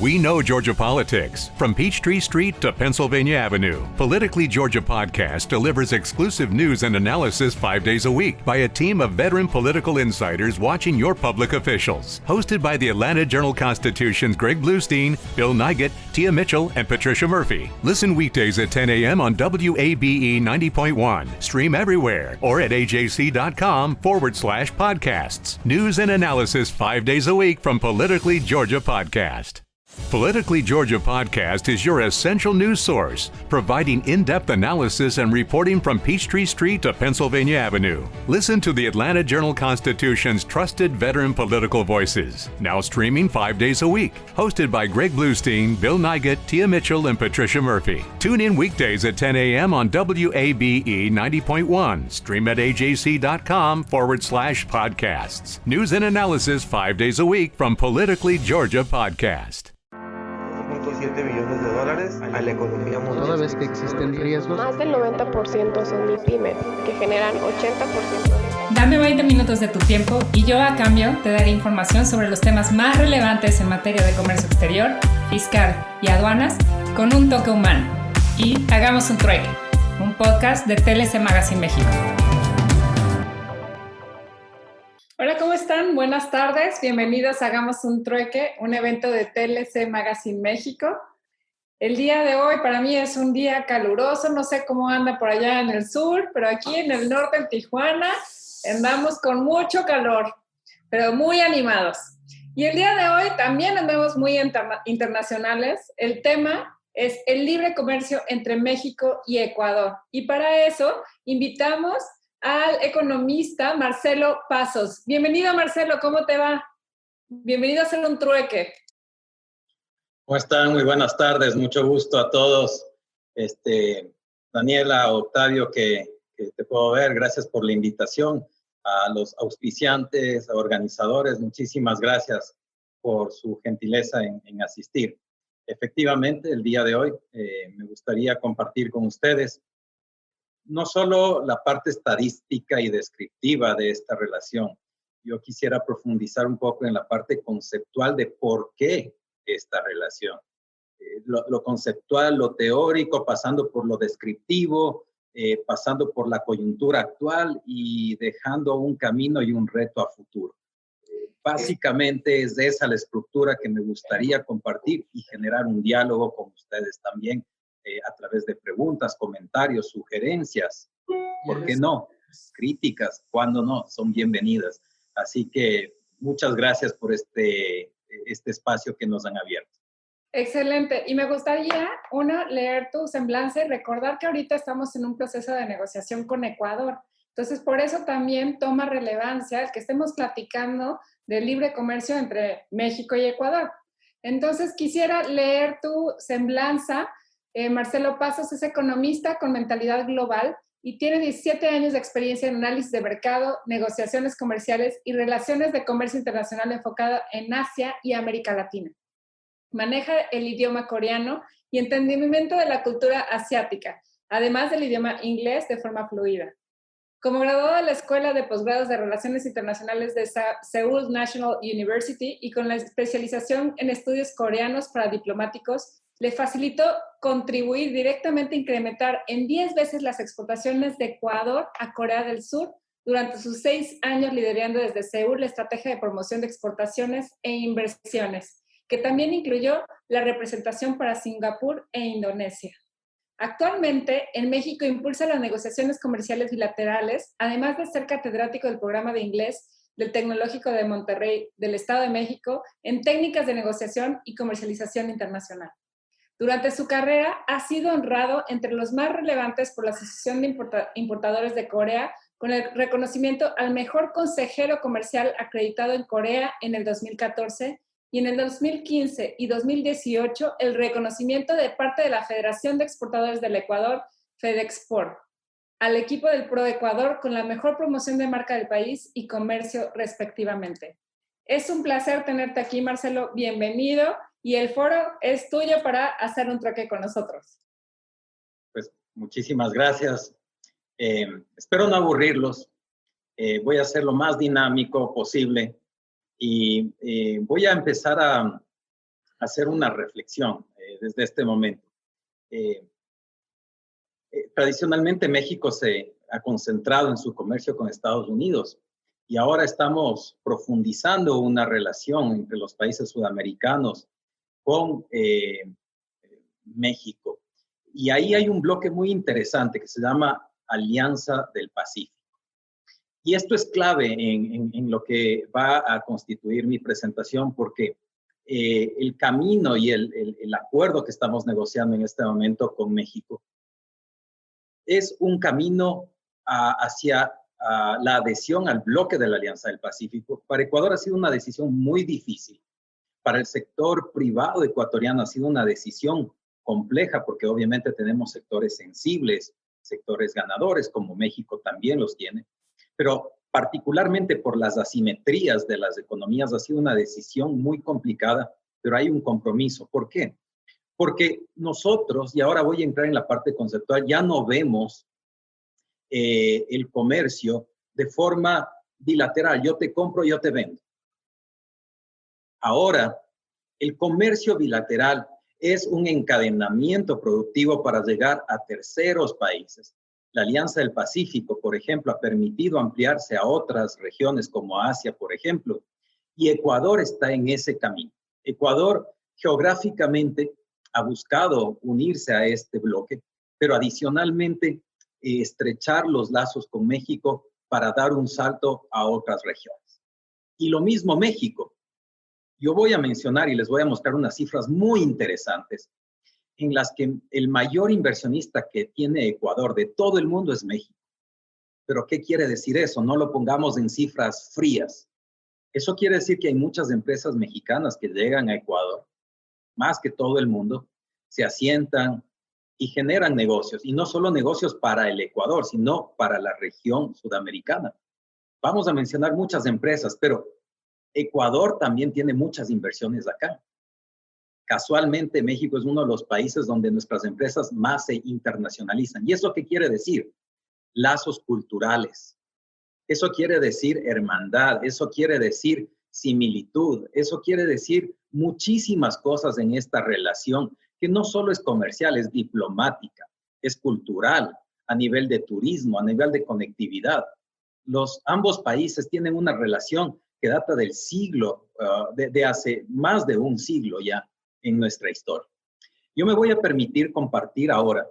We know Georgia politics. From Peachtree Street to Pennsylvania Avenue, Politically Georgia Podcast delivers exclusive news and analysis 5 days a week by a team of veteran political insiders watching your public officials. Hosted by the Atlanta Journal-Constitution's Greg Bluestein, Bill Nigut, Tia Mitchell, and Patricia Murphy. Listen weekdays at 10 a.m. on WABE 90.1. Stream everywhere or at ajc.com/podcasts. News and analysis 5 days a week from Politically Georgia Podcast. Politically Georgia Podcast is your essential news source, providing in-depth analysis and reporting from Peachtree Street to Pennsylvania Avenue. Listen to the Atlanta Journal-Constitution's trusted veteran political voices, now streaming 5 days a week. Hosted by Greg Bluestein, Bill Nigut, Tia Mitchell, and Patricia Murphy. Tune in weekdays at 10 a.m. on WABE 90.1. Stream at ajc.com/podcasts. News and analysis 5 days a week from Politically Georgia Podcast. $7 millones a la economía mundial. Toda vez que existen riesgos. Más del 90% son MIPYMES, que generan 80%. Dame 20 minutos de tu tiempo y yo a cambio te daré información sobre los temas más relevantes en materia de comercio exterior, fiscal y aduanas con un toque humano. Y hagamos un trueque, un podcast de TLC Magazine México. Hola, ¿cómo están? Buenas tardes. Bienvenidos a Hagamos un Trueque, un evento de TLC Magazine México. El día de hoy para mí es un día caluroso. No sé cómo anda por allá en el sur, pero aquí en el norte, en Tijuana, andamos con mucho calor, pero muy animados. Y el día de hoy también andamos muy internacionales. El tema es el libre comercio entre México y Ecuador. Y para eso invitamos al economista Marcelo Pasos. Bienvenido, Marcelo, ¿cómo te va? Bienvenido a hacer un trueque. ¿Cómo están? Muy buenas tardes, mucho gusto a todos. Daniela, Octavio, que te puedo ver, gracias por la invitación. A los auspiciantes, a organizadores, muchísimas gracias por su gentileza en asistir. Efectivamente, el día de hoy me gustaría compartir con ustedes no solo la parte estadística y descriptiva de esta relación. Yo quisiera profundizar un poco en la parte conceptual de por qué esta relación. Lo conceptual, lo teórico, pasando por lo descriptivo, pasando por la coyuntura actual y dejando un camino y un reto a futuro. Básicamente es de esa la estructura que me gustaría compartir y generar un diálogo con ustedes también, a través de preguntas, comentarios, sugerencias, ¿por qué no? Críticas, cuando no, son bienvenidas. Así que muchas gracias por este espacio que nos han abierto. Excelente. Y me gustaría, leer tu semblanza y recordar que ahorita estamos en un proceso de negociación con Ecuador. Entonces, por eso también toma relevancia el que estemos platicando del libre comercio entre México y Ecuador. Entonces, quisiera leer tu semblanza. Marcelo Pasos es economista con mentalidad global y tiene 17 años de experiencia en análisis de mercado, negociaciones comerciales y relaciones de comercio internacional enfocado en Asia y América Latina. Maneja el idioma coreano y entendimiento de la cultura asiática, además del idioma inglés de forma fluida. Como graduado de la Escuela de Posgrados de Relaciones Internacionales de Seoul National University y con la especialización en estudios coreanos para diplomáticos, le facilitó contribuir directamente a incrementar en 10 veces las exportaciones de Ecuador a Corea del Sur durante sus 6 años liderando desde Seúl la estrategia de promoción de exportaciones e inversiones, que también incluyó la representación para Singapur e Indonesia. Actualmente, en México impulsa las negociaciones comerciales bilaterales, además de ser catedrático del programa de inglés del Tecnológico de Monterrey del Estado de México en técnicas de negociación y comercialización internacional. Durante su carrera ha sido honrado entre los más relevantes por la Asociación de Importadores de Corea con el reconocimiento al mejor consejero comercial acreditado en Corea en el 2014 y en el 2015 y 2018 el reconocimiento de parte de la Federación de Exportadores del Ecuador, FedExport, al equipo del ProEcuador con la mejor promoción de marca del país y comercio respectivamente. Es un placer tenerte aquí, Marcelo. Bienvenido. Y el foro es tuyo para hacer un trueque con nosotros. Pues muchísimas gracias. Espero no aburrirlos. Voy a hacer lo más dinámico posible y voy a empezar a hacer una reflexión desde este momento. Tradicionalmente México se ha concentrado en su comercio con Estados Unidos y ahora estamos profundizando una relación entre los países sudamericanos con México. Y ahí hay un bloque muy interesante que se llama Alianza del Pacífico. Y esto es clave en lo que va a constituir mi presentación porque el camino y el acuerdo que estamos negociando en este momento con México es un camino hacia la adhesión al bloque de la Alianza del Pacífico. Para Ecuador ha sido una decisión muy difícil. Para el sector privado ecuatoriano ha sido una decisión compleja porque obviamente tenemos sectores sensibles, sectores ganadores, como México también los tiene. Pero particularmente por las asimetrías de las economías ha sido una decisión muy complicada, pero hay un compromiso. ¿Por qué? Porque nosotros, y ahora voy a entrar en la parte conceptual, ya no vemos el comercio de forma bilateral. Yo te compro, yo te vendo. Ahora, el comercio bilateral es un encadenamiento productivo para llegar a terceros países. La Alianza del Pacífico, por ejemplo, ha permitido ampliarse a otras regiones como Asia, por ejemplo, y Ecuador está en ese camino. Ecuador geográficamente ha buscado unirse a este bloque, pero adicionalmente estrechar los lazos con México para dar un salto a otras regiones. Y lo mismo México. Yo voy a mencionar y les voy a mostrar unas cifras muy interesantes en las que el mayor inversionista que tiene Ecuador de todo el mundo es México. ¿Pero qué quiere decir eso? No lo pongamos en cifras frías. Eso quiere decir que hay muchas empresas mexicanas que llegan a Ecuador, más que todo el mundo, se asientan y generan negocios. Y no solo negocios para el Ecuador, sino para la región sudamericana. Vamos a mencionar muchas empresas, pero Ecuador también tiene muchas inversiones acá. Casualmente, México es uno de los países donde nuestras empresas más se internacionalizan. ¿Y eso qué quiere decir? Lazos culturales. Eso quiere decir hermandad. Eso quiere decir similitud. Eso quiere decir muchísimas cosas en esta relación que no solo es comercial, es diplomática, es cultural, a nivel de turismo, a nivel de conectividad. Ambos países tienen una relación que data del siglo, de hace más de un siglo ya en nuestra historia. Yo me voy a permitir compartir ahora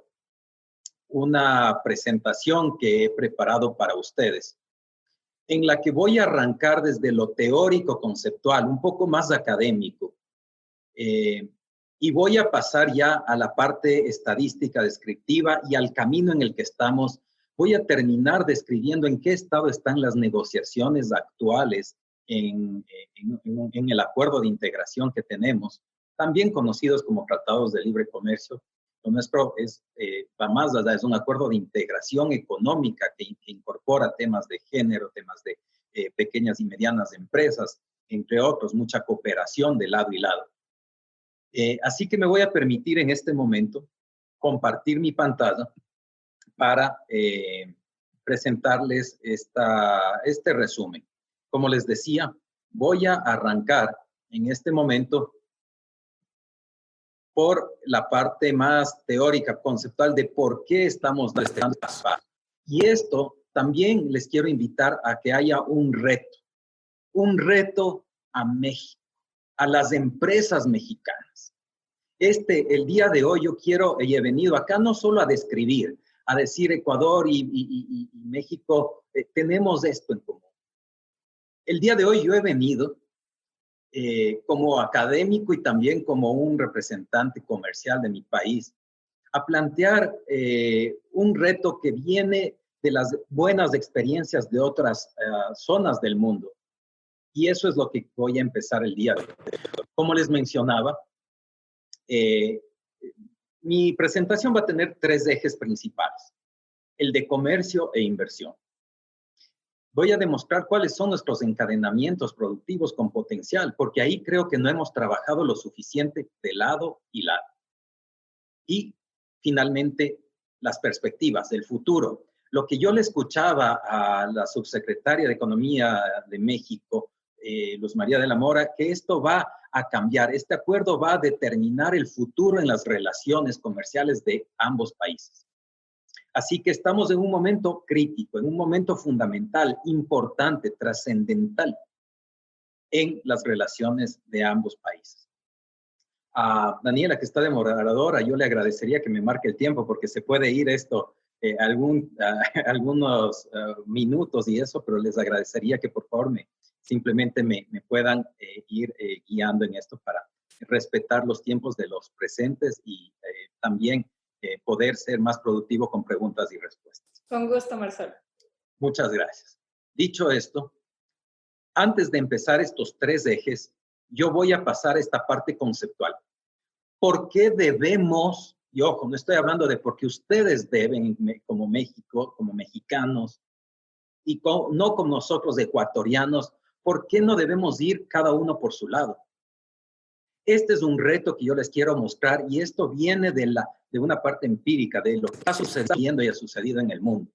una presentación que he preparado para ustedes, en la que voy a arrancar desde lo teórico conceptual, un poco más académico, y voy a pasar ya a la parte estadística descriptiva y al camino en el que estamos. Voy a terminar describiendo en qué estado están las negociaciones actuales en el acuerdo de integración que tenemos, también conocidos como tratados de libre comercio. Lo nuestro va más allá, es un acuerdo de integración económica que incorpora temas de género, temas de pequeñas y medianas empresas, entre otros, mucha cooperación de lado y lado. Así que me voy a permitir en este momento compartir mi pantalla para presentarles este resumen. Como les decía, voy a arrancar en este momento por la parte más teórica, conceptual de por qué estamos dando este paso. Y esto también les quiero invitar a que haya un reto a México, a las empresas mexicanas. El día de hoy yo he venido acá no solo a describir, a decir Ecuador y México, tenemos esto en común. El día de hoy yo he venido como académico y también como un representante comercial de mi país, a plantear un reto que viene de las buenas experiencias de otras zonas del mundo. Y eso es lo que voy a empezar el día de hoy. Como les mencionaba, mi presentación va a tener 3 ejes principales: el de comercio e inversión. Voy a demostrar cuáles son nuestros encadenamientos productivos con potencial, porque ahí creo que no hemos trabajado lo suficiente de lado y lado. Y finalmente, las perspectivas, el futuro. Lo que yo le escuchaba a la subsecretaria de Economía de México, Luz María de la Mora, que esto va a cambiar. Este acuerdo va a determinar el futuro en las relaciones comerciales de ambos países. Así que estamos en un momento crítico, en un momento fundamental, importante, trascendental en las relaciones de ambos países. A Daniela, que está de moderadora, yo le agradecería que me marque el tiempo porque se puede ir esto algunos minutos y eso, pero les agradecería que por favor simplemente me puedan ir guiando en esto para respetar los tiempos de los presentes y también poder ser más productivo con preguntas y respuestas. Con gusto, Marcelo. Muchas gracias. Dicho esto, antes de empezar estos 3 ejes, yo voy a pasar a esta parte conceptual. ¿Por qué debemos, y ojo, no estoy hablando de por qué ustedes deben como México, como mexicanos, y no como nosotros ecuatorianos, ¿por qué no debemos ir cada uno por su lado? Este es un reto que yo les quiero mostrar y esto viene de una parte empírica de lo que está sucediendo y ha sucedido en el mundo.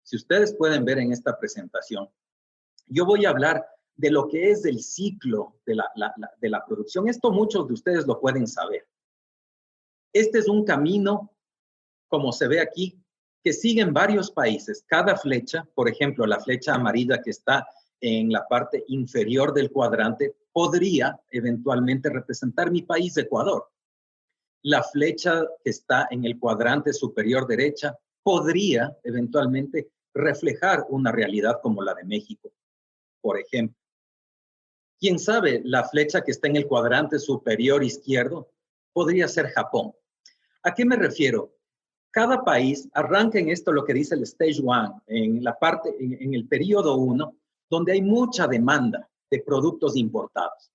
Si ustedes pueden ver en esta presentación, yo voy a hablar de lo que es el ciclo de la producción. Esto muchos de ustedes lo pueden saber. Este es un camino, como se ve aquí, que siguen varios países. Cada flecha, por ejemplo, la flecha amarilla que está en la parte inferior del cuadrante, podría eventualmente representar mi país, Ecuador. La flecha que está en el cuadrante superior derecha podría eventualmente reflejar una realidad como la de México, por ejemplo. ¿Quién sabe? La flecha que está en el cuadrante superior izquierdo podría ser Japón. ¿A qué me refiero? Cada país arranca en esto lo que dice el Stage 1, en el periodo 1, donde hay mucha demanda de productos importados.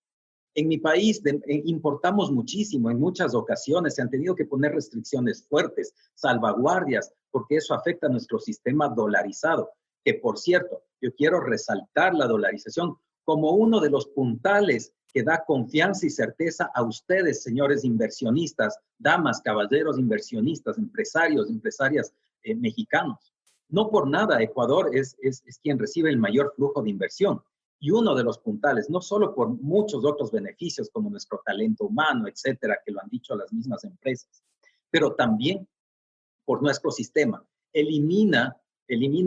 En mi país importamos muchísimo, en muchas ocasiones se han tenido que poner restricciones fuertes, salvaguardias, porque eso afecta a nuestro sistema dolarizado, que por cierto, yo quiero resaltar la dolarización como uno de los puntales que da confianza y certeza a ustedes, señores inversionistas, damas, caballeros inversionistas, empresarios, empresarias mexicanos. No por nada Ecuador es quien recibe el mayor flujo de inversión y uno de los puntales, no solo por muchos otros beneficios como nuestro talento humano, etcétera, que lo han dicho las mismas empresas, pero también por nuestro sistema. Elimina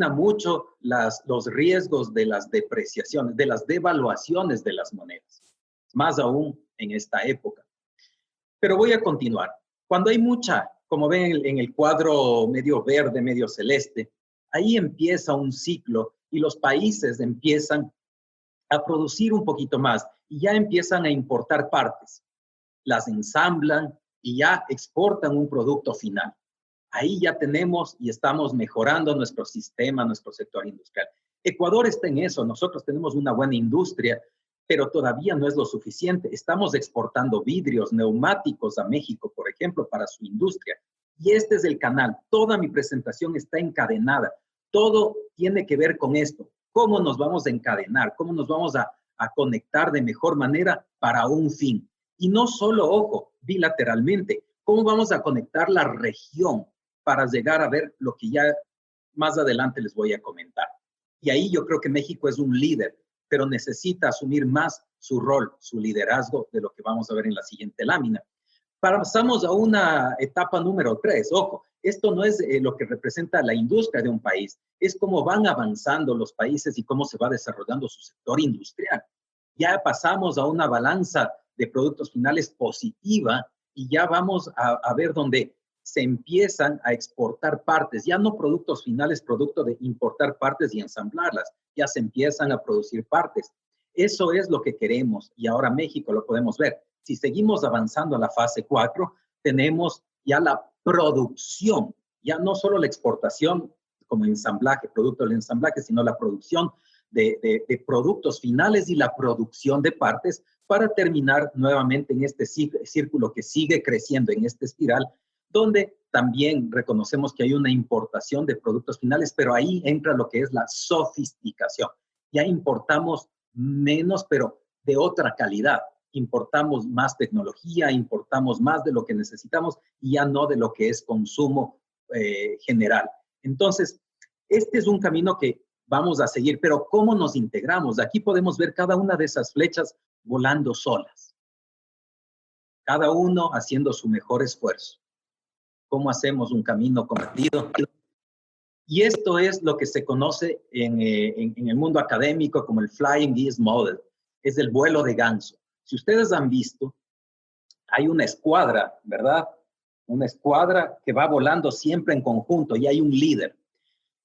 mucho los riesgos de las depreciaciones, de las devaluaciones de las monedas, más aún en esta época. Pero voy a continuar. Cuando hay mucha, como ven en el cuadro medio verde, medio celeste, ahí empieza un ciclo y los países empiezan a producir un poquito más y ya empiezan a importar partes. Las ensamblan y ya exportan un producto final. Ahí ya tenemos y estamos mejorando nuestro sistema, nuestro sector industrial. Ecuador está en eso. Nosotros tenemos una buena industria, pero todavía no es lo suficiente. Estamos exportando vidrios, neumáticos a México, por ejemplo, para su industria. Y este es el canal. Toda mi presentación está encadenada. Todo tiene que ver con esto. ¿Cómo nos vamos a encadenar? ¿Cómo nos vamos a conectar de mejor manera para un fin? Y no solo, ojo, bilateralmente. ¿Cómo vamos a conectar la región para llegar a ver lo que ya más adelante les voy a comentar? Y ahí yo creo que México es un líder, pero necesita asumir más su rol, su liderazgo de lo que vamos a ver en la siguiente lámina. Pasamos a una etapa número 3. Ojo, esto no es lo que representa la industria de un país, es cómo van avanzando los países y cómo se va desarrollando su sector industrial. Ya pasamos a una balanza de productos finales positiva y ya vamos a ver dónde se empiezan a exportar partes, ya no productos finales, producto de importar partes y ensamblarlas, ya se empiezan a producir partes. Eso es lo que queremos y ahora México lo podemos ver. Si seguimos avanzando a la fase 4, tenemos ya la producción, ya no solo la exportación como ensamblaje, producto del ensamblaje, sino la producción de productos finales y la producción de partes para terminar nuevamente en este círculo que sigue creciendo, en esta espiral, donde también reconocemos que hay una importación de productos finales, pero ahí entra lo que es la sofisticación. Ya importamos menos, pero de otra calidad. Importamos más tecnología, importamos más de lo que necesitamos y ya no de lo que es consumo general. Entonces, este es un camino que vamos a seguir, pero ¿cómo nos integramos? Aquí podemos ver cada una de esas flechas volando solas. cada uno haciendo su mejor esfuerzo. ¿Cómo hacemos un camino compartido? Y esto es lo que se conoce en el mundo académico como el Flying Geese Model, es el vuelo de ganso. Si ustedes han visto, hay una escuadra, ¿verdad? Una escuadra que va volando siempre en conjunto y hay un líder.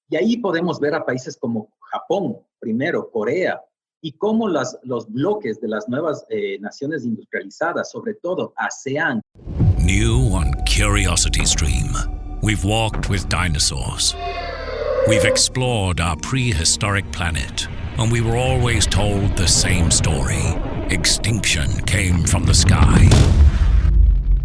Y ahí podemos ver a países como Japón, primero, Corea, y cómo los bloques de las nuevas naciones industrializadas, sobre todo ASEAN. New on CuriosityStream, we've walked with dinosaurs. We've explored our prehistoric planet, and we were always told the same story. Extinction came from the sky.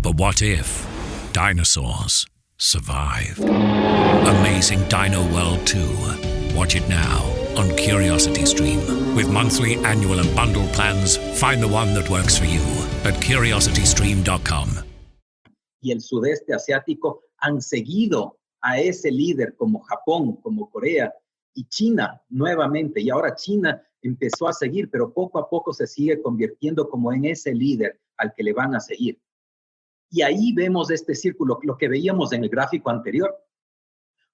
But what if dinosaurs survived? Amazing Dino World 2. Watch it now on CuriosityStream. With monthly, annual, and bundle plans, find the one that works for you at curiositystream.com. Y el sudeste asiático han seguido a ese líder como Japón, como Corea y China nuevamente. Y ahora China empezó a seguir, pero poco a poco se sigue convirtiendo como en ese líder al que le van a seguir. Y ahí vemos este círculo, lo que veíamos en el gráfico anterior,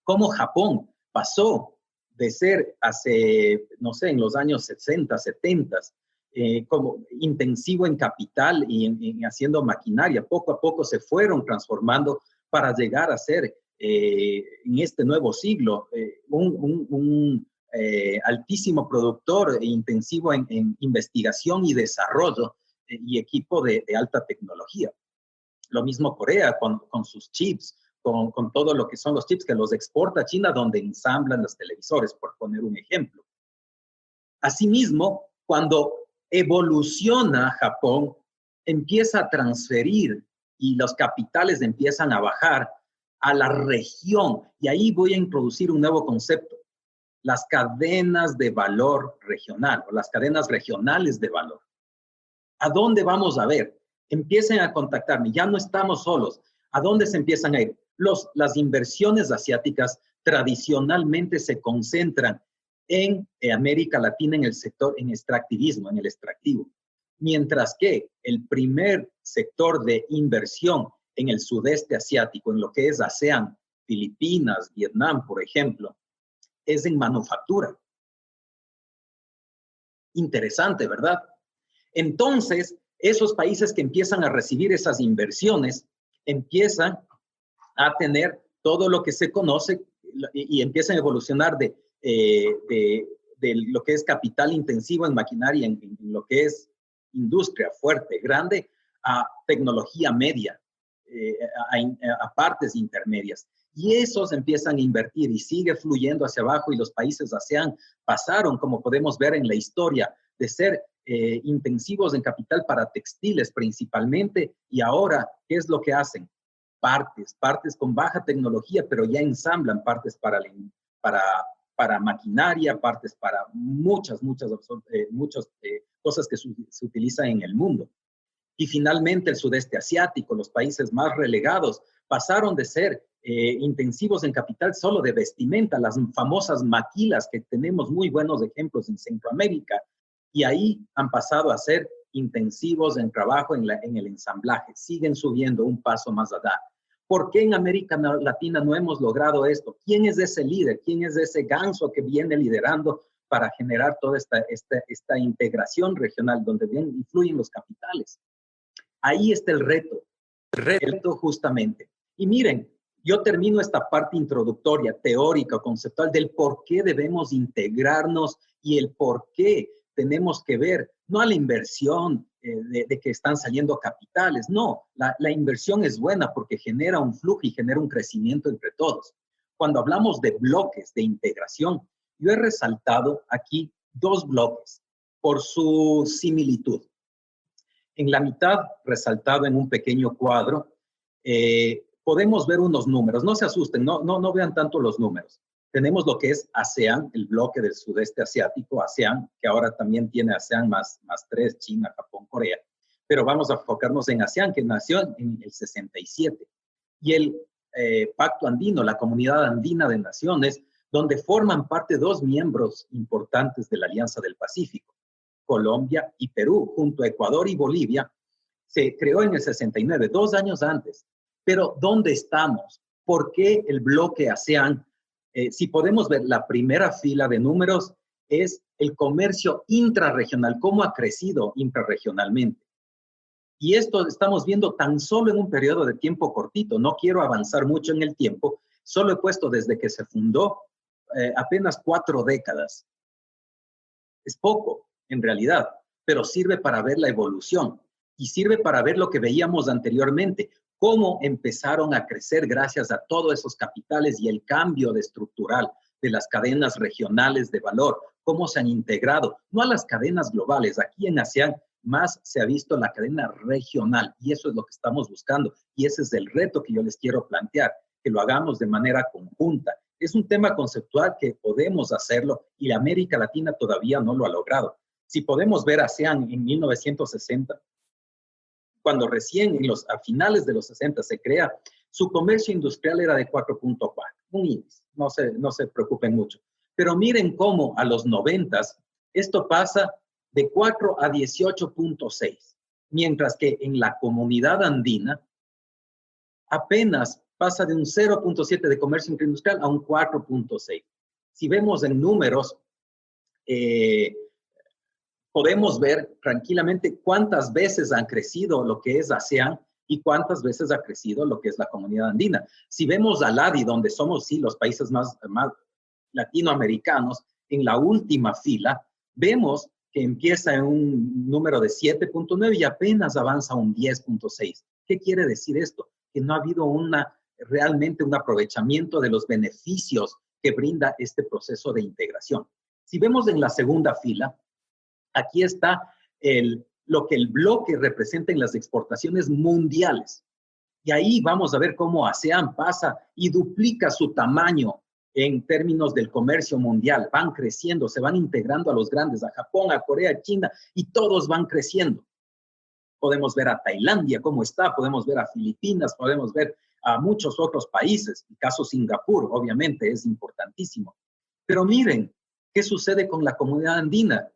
cómo Japón pasó de ser hace, no sé, en los años 60, 70, como intensivo en capital y en haciendo maquinaria. Poco a poco se fueron transformando para llegar a ser, en este nuevo siglo, un altísimo productor e intensivo en investigación y desarrollo y equipo de alta tecnología. Lo mismo Corea con sus chips, con todo lo que son los chips que los exporta a China, donde ensamblan los televisores, por poner un ejemplo. Asimismo, cuando evoluciona Japón, empieza a transferir y los capitales empiezan a bajar a la región. Y ahí voy a introducir un nuevo concepto, las cadenas de valor regional o las cadenas regionales de valor. ¿A dónde vamos a ver? Empiecen a contactarme, ya no estamos solos. ¿A dónde se empiezan a ir? Las inversiones asiáticas tradicionalmente se concentran en América Latina en el sector, en extractivismo, en el extractivo. Mientras que el primer sector de inversión en el sudeste asiático, en lo que es ASEAN, Filipinas, Vietnam, por ejemplo, es en manufactura. Interesante, ¿verdad? Entonces, esos países que empiezan a recibir esas inversiones empiezan a tener todo lo que se conoce y empiezan a evolucionar de lo que es capital intensivo en maquinaria, en lo que es industria fuerte, grande, a tecnología media, a partes intermedias. Y esos empiezan a invertir y sigue fluyendo hacia abajo y los países ASEAN pasaron, como podemos ver en la historia, de ser intensivos en capital para textiles principalmente, y ahora, ¿qué es lo que hacen? Partes con baja tecnología, pero ya ensamblan partes para maquinaria, partes para muchas cosas que se utilizan en el mundo. Y finalmente el sudeste asiático, los países más relegados, pasaron de ser intensivos en capital solo de vestimenta, las famosas maquilas que tenemos muy buenos ejemplos en Centroamérica, y ahí han pasado a ser intensivos en trabajo en el ensamblaje, siguen subiendo un paso más allá. ¿Por qué en América Latina no hemos logrado esto? ¿Quién es ese líder? ¿Quién es ese ganso que viene liderando para generar toda esta integración regional donde bien influyen los capitales? Ahí está el reto justamente. Y miren, yo termino esta parte introductoria, teórica, conceptual, del por qué debemos integrarnos y el por qué tenemos que ver, no a la inversión de que están saliendo capitales, no, la inversión es buena porque genera un flujo y genera un crecimiento entre todos. Cuando hablamos de bloques de integración, yo he resaltado aquí 2 bloques por su similitud. En la mitad, resaltado en un pequeño cuadro, podemos ver unos números. No se asusten, no vean tanto los números. Tenemos lo que es ASEAN, el bloque del sudeste asiático, ASEAN, que ahora también tiene ASEAN más 3, China, Japón, Corea. Pero vamos a enfocarnos en ASEAN, que nació en el 67. Y el Pacto Andino, la Comunidad Andina de Naciones, donde forman parte 2 miembros importantes de la Alianza del Pacífico, Colombia y Perú, junto a Ecuador y Bolivia, se creó en el 69, 2 años antes. Pero ¿dónde estamos? ¿Por qué el bloque ASEAN? Si podemos ver la primera fila de números, es el comercio intrarregional, cómo ha crecido intrarregionalmente. Y esto estamos viendo tan solo en un periodo de tiempo cortito. No quiero avanzar mucho en el tiempo, solo he puesto desde que se fundó apenas 4 décadas. Es poco, en realidad, pero sirve para ver la evolución y sirve para ver lo que veíamos anteriormente, cómo empezaron a crecer gracias a todos esos capitales y el cambio de estructural de las cadenas regionales de valor, cómo se han integrado, no a las cadenas globales. Aquí en ASEAN más se ha visto la cadena regional y eso es lo que estamos buscando y ese es el reto que yo les quiero plantear, que lo hagamos de manera conjunta. Es un tema conceptual que podemos hacerlo y América Latina todavía no lo ha logrado. Si podemos ver ASEAN en 1960, cuando recién a finales de los 60 se crea, su comercio industrial era de 4.4, un índice, no se preocupen mucho. Pero miren cómo a los 90 esto pasa de 4 a 18.6, mientras que en la comunidad andina apenas pasa de un 0.7 de comercio interindustrial a un 4.6. Si vemos en números, podemos ver tranquilamente cuántas veces han crecido lo que es ASEAN y cuántas veces ha crecido lo que es la comunidad andina. Si vemos a LADI, donde somos sí los países más latinoamericanos, en la última fila, vemos que empieza en un número de 7.9 y apenas avanza a un 10.6. ¿Qué quiere decir esto? Que no ha habido realmente un aprovechamiento de los beneficios que brinda este proceso de integración. Si vemos en la segunda fila, aquí está lo que el bloque representa en las exportaciones mundiales. Y ahí vamos a ver cómo ASEAN pasa y duplica su tamaño en términos del comercio mundial. Van creciendo, se van integrando a los grandes, a Japón, a Corea, a China, y todos van creciendo. Podemos ver a Tailandia cómo está, podemos ver a Filipinas, podemos ver a muchos otros países. El caso Singapur, obviamente, es importantísimo. Pero miren, ¿qué sucede con la comunidad andina?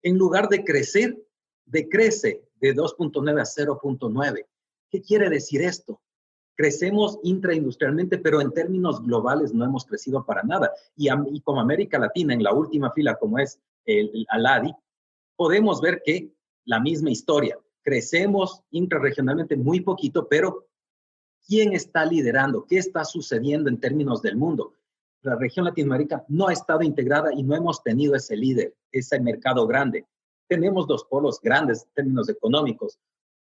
En lugar de crecer, decrece de 2.9 a 0.9. ¿Qué quiere decir esto? Crecemos intraindustrialmente, pero en términos globales no hemos crecido para nada. Y como América Latina, en la última fila, como es el ALADI, podemos ver que la misma historia. Crecemos intrarregionalmente muy poquito, pero ¿quién está liderando? ¿Qué está sucediendo en términos del mundo? La región Latinoamérica no ha estado integrada y no hemos tenido ese líder, ese mercado grande. Tenemos 2 polos grandes en términos económicos,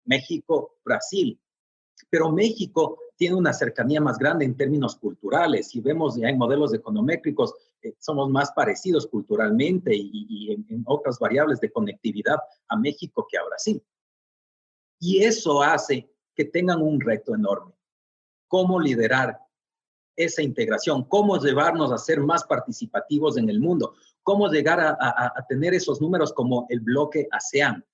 México, Brasil, pero México tiene una cercanía más grande en términos culturales. Si vemos ya en modelos econométricos, somos más parecidos culturalmente y en otras variables de conectividad a México que a Brasil. Y eso hace que tengan un reto enorme. ¿Cómo liderar esa integración? ¿Cómo llevarnos a ser más participativos en el mundo? ¿Cómo llegar a tener esos números como el bloque ASEAN?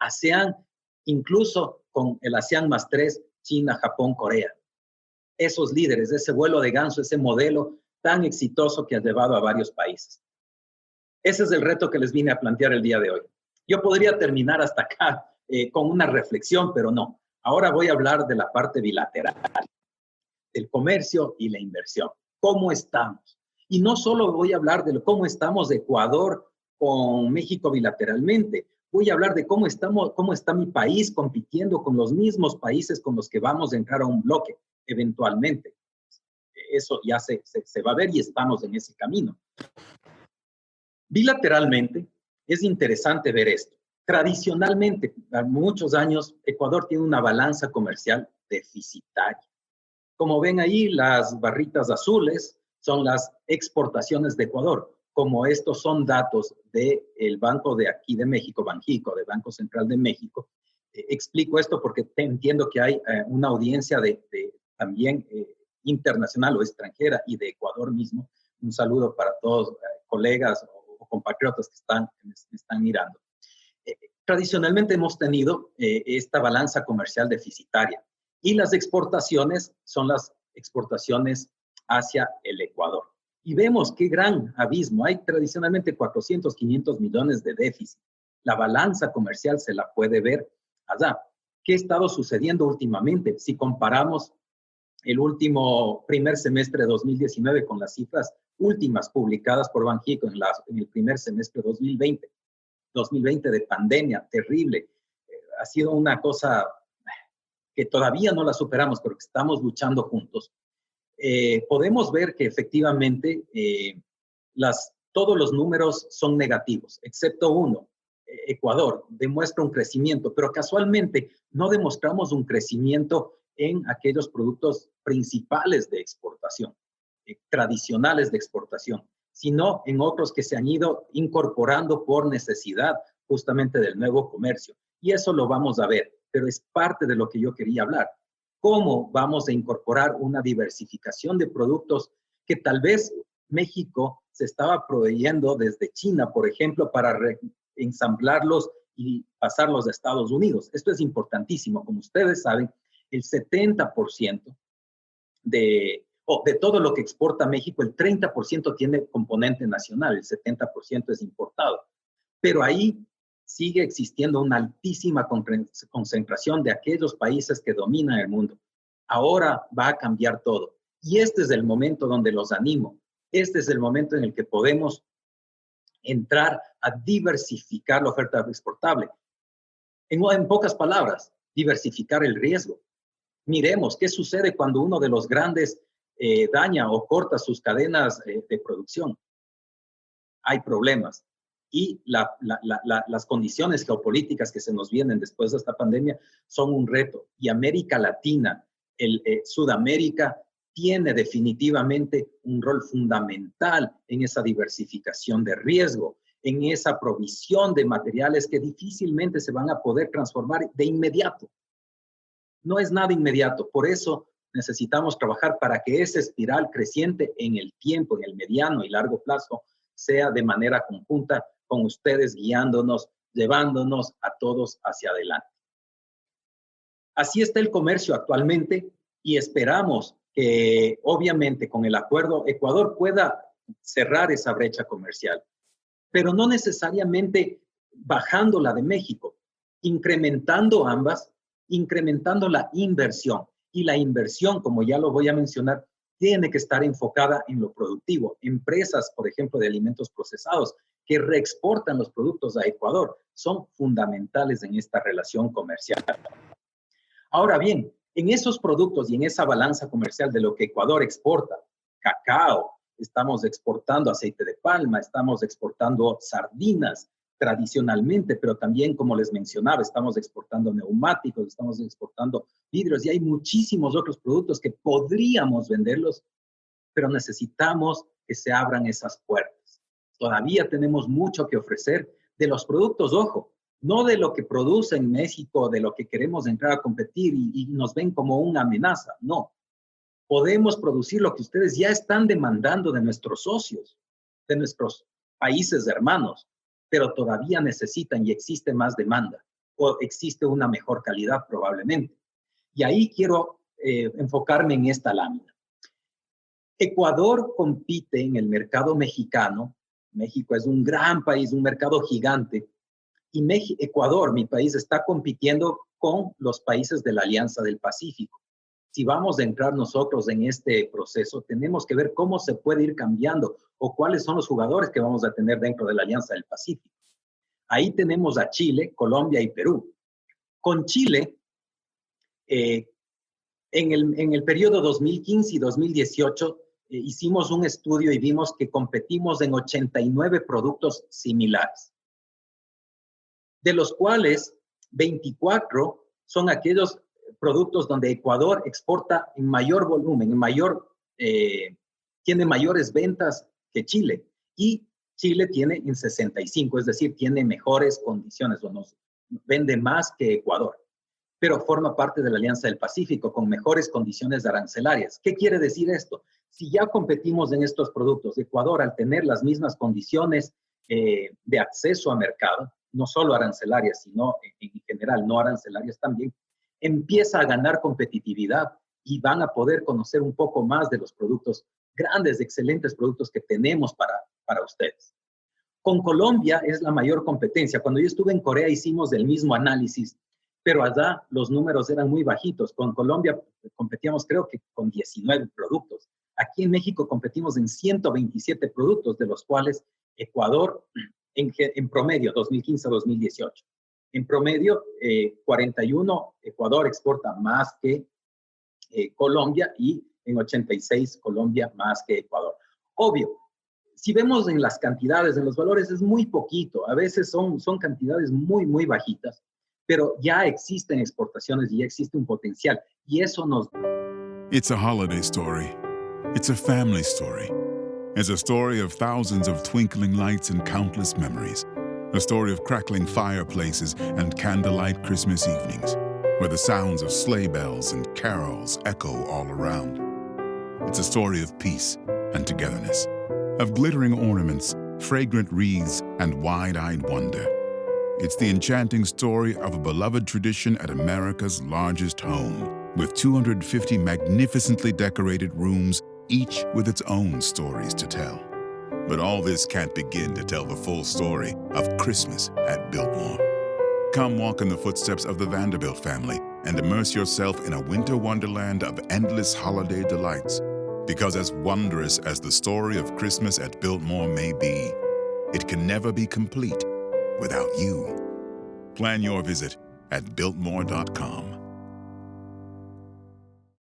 ASEAN, incluso con el ASEAN más 3, China, Japón, Corea. Esos líderes, ese vuelo de ganso, ese modelo tan exitoso que ha llevado a varios países. Ese es el reto que les vine a plantear el día de hoy. Yo podría terminar hasta acá con una reflexión, pero no. Ahora voy a hablar de la parte bilateral, del comercio y la inversión. ¿Cómo estamos? Y no solo voy a hablar de cómo estamos de Ecuador con México bilateralmente, voy a hablar de cómo está mi país compitiendo con los mismos países con los que vamos a entrar a un bloque eventualmente. Eso ya se va a ver y estamos en ese camino. Bilateralmente, es interesante ver esto. Tradicionalmente, a muchos años, Ecuador tiene una balanza comercial deficitaria. Como ven ahí, las barritas azules son las exportaciones de Ecuador. Como estos son datos del Banco de aquí de México, Banjico, del Banco Central de México, explico esto porque entiendo que hay una audiencia también internacional o extranjera y de Ecuador mismo. Un saludo para todos colegas o compatriotas que están mirando. Tradicionalmente hemos tenido esta balanza comercial deficitaria y las exportaciones son las exportaciones hacia el Ecuador. Y vemos qué gran abismo. Hay tradicionalmente 400, 500 millones de déficit. La balanza comercial se la puede ver allá. ¿Qué ha estado sucediendo últimamente? Si comparamos el último primer semestre de 2019 con las cifras últimas publicadas por Banxico en el primer semestre de 2020 de pandemia terrible, ha sido una cosa que todavía no la superamos, pero que estamos luchando juntos. Podemos ver que efectivamente todos los números son negativos, excepto uno. Ecuador demuestra un crecimiento, pero casualmente no demostramos un crecimiento en aquellos productos principales de exportación, tradicionales de exportación, sino en otros que se han ido incorporando por necesidad justamente del nuevo comercio. Y eso lo vamos a ver, pero es parte de lo que yo quería hablar. ¿Cómo vamos a incorporar una diversificación de productos que tal vez México se estaba proveyendo desde China, por ejemplo, para ensamblarlos y pasarlos a Estados Unidos? Esto es importantísimo. Como ustedes saben, el 70% de todo lo que exporta México, el 30% tiene componente nacional, el 70% es importado. Pero ahí sigue existiendo una altísima concentración de aquellos países que dominan el mundo. Ahora va a cambiar todo. Y este es el momento donde los animo. Este es el momento en el que podemos entrar a diversificar la oferta exportable. En pocas palabras, diversificar el riesgo. Miremos qué sucede cuando uno de los grandes daña o corta sus cadenas de producción. Hay problemas. Y las condiciones geopolíticas que se nos vienen después de esta pandemia son un reto. Y América Latina, Sudamérica, tiene definitivamente un rol fundamental en esa diversificación de riesgo, en esa provisión de materiales que difícilmente se van a poder transformar de inmediato. No es nada inmediato, por eso necesitamos trabajar para que esa espiral creciente en el tiempo, en el mediano y largo plazo, sea de manera conjunta con ustedes guiándonos, llevándonos a todos hacia adelante. Así está el comercio actualmente y esperamos que obviamente con el acuerdo Ecuador pueda cerrar esa brecha comercial, pero no necesariamente bajando la de México, incrementando ambas, incrementando la inversión. Y la inversión, como ya lo voy a mencionar, tiene que estar enfocada en lo productivo. Empresas, por ejemplo, de alimentos procesados que reexportan los productos a Ecuador son fundamentales en esta relación comercial. Ahora bien, en esos productos y en esa balanza comercial de lo que Ecuador exporta, cacao, estamos exportando aceite de palma, estamos exportando sardinas tradicionalmente, pero también, como les mencionaba, estamos exportando neumáticos, estamos exportando vidrios y hay muchísimos otros productos que podríamos venderlos, pero necesitamos que se abran esas puertas. Todavía tenemos mucho que ofrecer de los productos, ojo, no de lo que produce en México, de lo que queremos entrar a competir y nos ven como una amenaza, no. Podemos producir lo que ustedes ya están demandando de nuestros socios, de nuestros países hermanos, pero todavía necesitan y existe más demanda o existe una mejor calidad probablemente. Y ahí quiero enfocarme en esta lámina. Ecuador compite en el mercado mexicano. México es un gran país, un mercado gigante. Y Ecuador, mi país, está compitiendo con los países de la Alianza del Pacífico. Si vamos a entrar nosotros en este proceso, tenemos que ver cómo se puede ir cambiando o cuáles son los jugadores que vamos a tener dentro de la Alianza del Pacífico. Ahí tenemos a Chile, Colombia y Perú. Con Chile, en el periodo 2015 y 2018, hicimos un estudio y vimos que competimos en 89 productos similares, de los cuales 24 son aquellos productos donde Ecuador exporta en mayor volumen, tiene mayores ventas que Chile. Y Chile tiene en 65, es decir, tiene mejores condiciones, o nos vende más que Ecuador, pero forma parte de la Alianza del Pacífico con mejores condiciones arancelarias. ¿Qué quiere decir esto? Si ya competimos en estos productos, Ecuador, al tener las mismas condiciones de acceso a mercado, no solo arancelarias, sino en general no arancelarias también, empieza a ganar competitividad y van a poder conocer un poco más de los productos, grandes, excelentes productos que tenemos para ustedes. Con Colombia es la mayor competencia. Cuando yo estuve en Corea hicimos el mismo análisis pero allá los números eran muy bajitos. Con Colombia competíamos creo que con 19 productos. Aquí en México competimos en 127 productos, de los cuales Ecuador en promedio 2015-2018. En promedio 41 Ecuador exporta más que Colombia y en 86 Colombia más que Ecuador. Obvio, si vemos en las cantidades, en los valores, es muy poquito. A veces son cantidades muy, muy bajitas, pero ya existen exportaciones y ya existe un potencial. Y eso nos... It's a holiday story. It's a family story. It's a story of thousands of twinkling lights and countless memories. A story of crackling fireplaces and candlelight Christmas evenings, where the sounds of sleigh bells and carols echo all around. It's a story of peace and togetherness, of glittering ornaments, fragrant wreaths, and wide-eyed wonder. It's the enchanting story of a beloved tradition at America's largest home, with 250 magnificently decorated rooms, each with its own stories to tell. But all this can't begin to tell the full story of Christmas at Biltmore. Come walk in the footsteps of the Vanderbilt family and immerse yourself in a winter wonderland of endless holiday delights. Because as wondrous as the story of Christmas at Biltmore may be, it can never be complete without you. Plan your visit at Biltmore.com.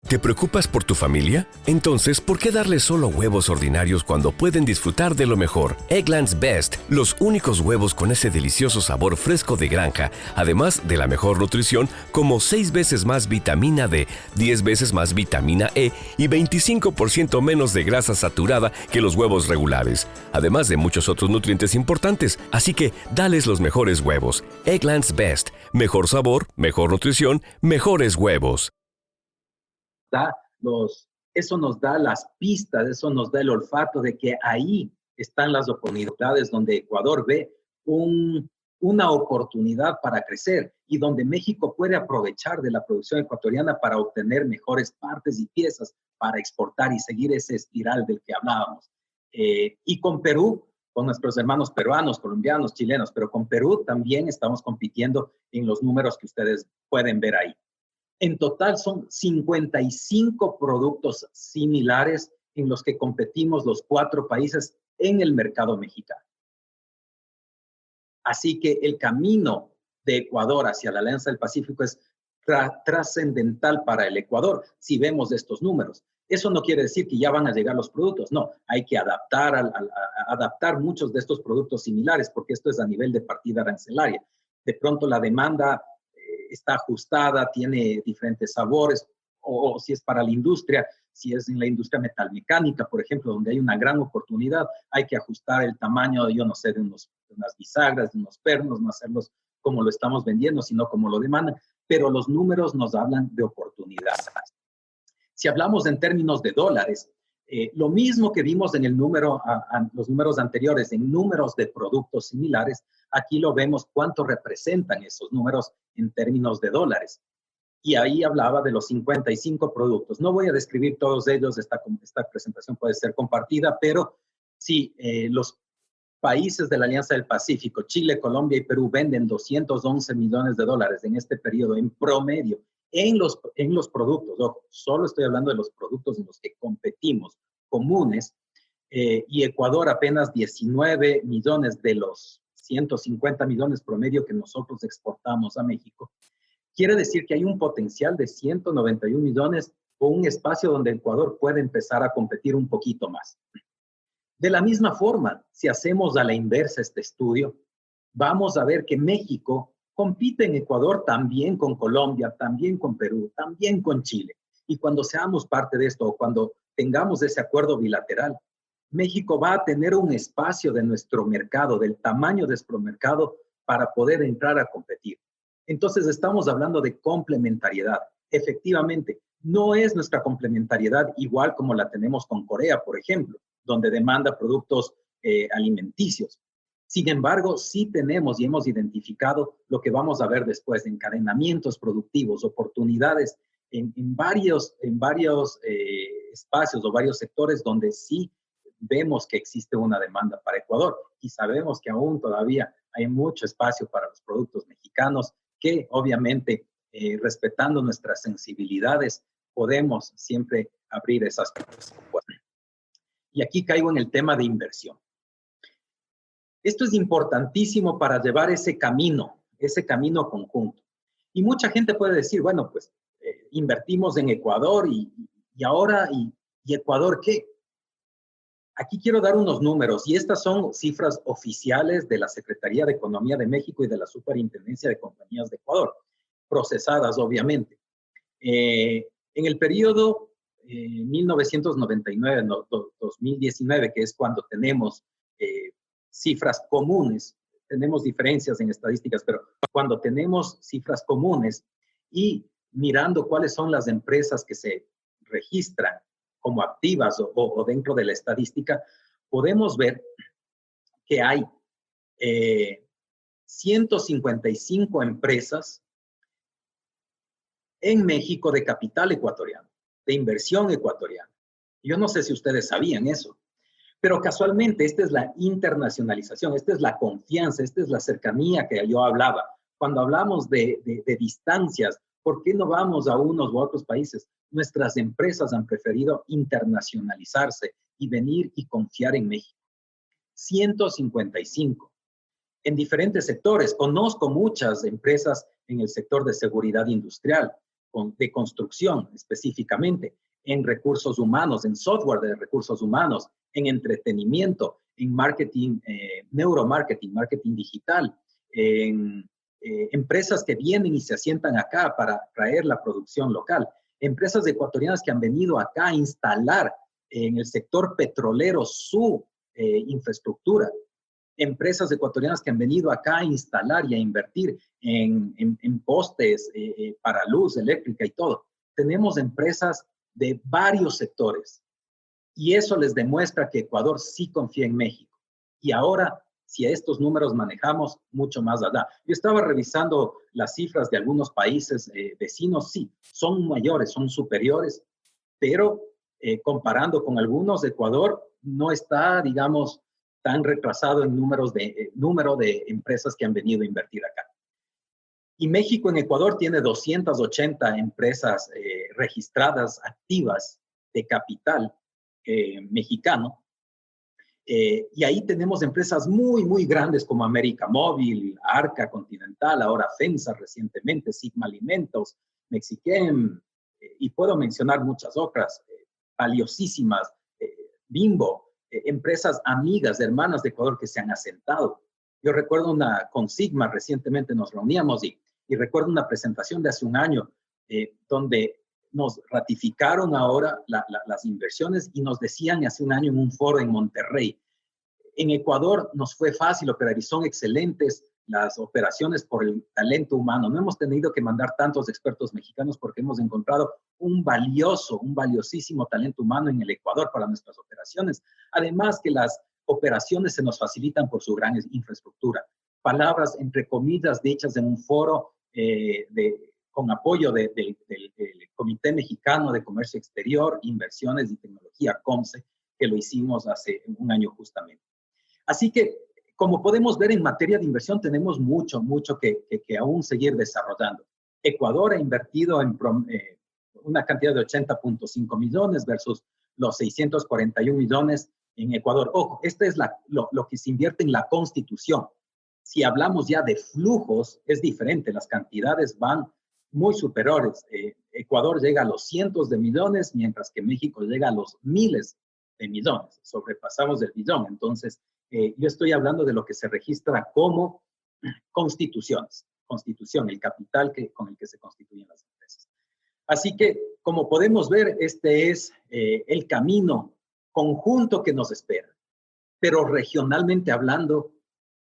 ¿Te preocupas por tu familia? Entonces, ¿por qué darles solo huevos ordinarios cuando pueden disfrutar de lo mejor? Eggland's Best, los únicos huevos con ese delicioso sabor fresco de granja, además de la mejor nutrición, como 6 veces más vitamina D, 10 veces más vitamina E y 25% menos de grasa saturada que los huevos regulares, además de muchos otros nutrientes importantes. Así que, dales los mejores huevos. Eggland's Best, mejor sabor, mejor nutrición, mejores huevos. Eso nos da las pistas, eso nos da el olfato de que ahí están las oportunidades donde Ecuador ve una oportunidad para crecer y donde México puede aprovechar de la producción ecuatoriana para obtener mejores partes y piezas para exportar y seguir ese espiral del que hablábamos. Y con Perú, con nuestros hermanos peruanos, colombianos, chilenos, pero con Perú también estamos compitiendo en los números que ustedes pueden ver ahí. En total son 55 productos similares en los que competimos los 4 países en el mercado mexicano. Así que el camino de Ecuador hacia la Alianza del Pacífico es trascendental para el Ecuador si vemos estos números. Eso no quiere decir que ya van a llegar los productos, no. Hay que adaptar muchos de estos productos similares porque esto es a nivel de partida arancelaria. De pronto la demanda está ajustada, tiene diferentes sabores, o si es para la industria, si es en la industria metalmecánica, por ejemplo, donde hay una gran oportunidad, hay que ajustar el tamaño, yo no sé, de unas bisagras, de unos pernos, no hacerlos como lo estamos vendiendo, sino como lo demandan, pero los números nos hablan de oportunidades. Si hablamos en términos de dólares, lo mismo que vimos en los números anteriores, en números de productos similares, aquí lo vemos cuánto representan esos números en términos de dólares. Y ahí hablaba de los 55 productos. No voy a describir todos ellos, esta presentación puede ser compartida, pero sí, los países de la Alianza del Pacífico, Chile, Colombia y Perú, venden 211 millones de dólares en este periodo en promedio. En los productos, ojo, solo estoy hablando de los productos en los que competimos, comunes, y Ecuador apenas 19 millones de los 150 millones promedio que nosotros exportamos a México. Quiere decir que hay un potencial de 191 millones o un espacio donde Ecuador puede empezar a competir un poquito más. De la misma forma, si hacemos a la inversa este estudio, vamos a ver que México compite en Ecuador también con Colombia, también con Perú, también con Chile. Y cuando seamos parte de esto o cuando tengamos ese acuerdo bilateral, México va a tener un espacio de nuestro mercado, del tamaño de nuestro mercado, para poder entrar a competir. Entonces estamos hablando de complementariedad. Efectivamente, no es nuestra complementariedad igual como la tenemos con Corea, por ejemplo, donde demanda productos alimenticios. Sin embargo, sí tenemos y hemos identificado lo que vamos a ver después, encadenamientos productivos, oportunidades en varios espacios o varios sectores donde sí vemos que existe una demanda para Ecuador y sabemos que aún todavía hay mucho espacio para los productos mexicanos que obviamente, respetando nuestras sensibilidades, podemos siempre abrir esas puertas. Y aquí caigo en el tema de inversión. Esto es importantísimo para llevar ese camino conjunto. Y mucha gente puede decir, bueno, pues invertimos en Ecuador y ahora, ¿y Ecuador qué? Aquí quiero dar unos números, y estas son cifras oficiales de la Secretaría de Economía de México y de la Superintendencia de Compañías de Ecuador, procesadas obviamente. En el periodo 1999-2019, que es cuando tenemos cifras comunes, tenemos diferencias en estadísticas, pero cuando tenemos cifras comunes y mirando cuáles son las empresas que se registran como activas o dentro de la estadística, podemos ver que hay 155 empresas en México de capital ecuatoriano, de inversión ecuatoriana. Yo no sé si ustedes sabían eso, pero casualmente esta es la internacionalización, esta es la confianza, esta es la cercanía que yo hablaba. Cuando hablamos de distancias, ¿por qué no vamos a unos u otros países? Nuestras empresas han preferido internacionalizarse y venir y confiar en México. 155 en diferentes sectores. Conozco muchas empresas en el sector de seguridad industrial, de construcción específicamente, en recursos humanos, en software de recursos humanos, en entretenimiento, en marketing, neuromarketing, marketing digital, en empresas que vienen y se asientan acá para traer la producción local, empresas ecuatorianas que han venido acá a instalar en el sector petrolero su infraestructura, empresas ecuatorianas que han venido acá a instalar y a invertir en postes para luz eléctrica y todo. Tenemos empresas de varios sectores y eso les demuestra que Ecuador sí confía en México. Y ahora, si a estos números manejamos, mucho más allá. Yo estaba revisando las cifras de algunos países vecinos, sí, son mayores, son superiores, pero comparando con algunos, Ecuador no está, digamos, tan retrasado en número de empresas que han venido a invertir acá. Y México en Ecuador tiene 280 empresas registradas, activas, de capital mexicano. Y ahí tenemos empresas muy, muy grandes como América Móvil, Arca Continental, ahora FEMSA recientemente, Sigma Alimentos, Mexiquem, y puedo mencionar muchas otras, valiosísimas, Bimbo, empresas amigas, hermanas de Ecuador que se han asentado. Yo recuerdo con Sigma recientemente nos reuníamos y recuerdo una presentación de hace un año donde nos ratificaron ahora las inversiones y nos decían hace un año en un foro en Monterrey, en Ecuador nos fue fácil operar y son excelentes las operaciones por el talento humano. No hemos tenido que mandar tantos expertos mexicanos porque hemos encontrado un valiosísimo talento humano en el Ecuador para nuestras operaciones. Además que las operaciones se nos facilitan por su gran infraestructura. Palabras, entre comillas, dichas en un foro con apoyo del Comité Mexicano de Comercio Exterior, Inversiones y Tecnología, COMCE, que lo hicimos hace un año justamente. Así que, como podemos ver en materia de inversión, tenemos mucho que aún seguir desarrollando. Ecuador ha invertido en una cantidad de 80.5 millones versus los 641 millones en Ecuador. Ojo, este es lo que se invierte en la Constitución. Si hablamos ya de flujos, es diferente. Las cantidades van muy superiores. Ecuador llega a los cientos de millones, mientras que México llega a los miles de millones. Sobrepasamos el billón. Entonces, yo estoy hablando de lo que se registra como constituciones. Constitución, el capital con el que se constituyen las empresas. Así que, como podemos ver, este es el camino conjunto que nos espera. Pero regionalmente hablando,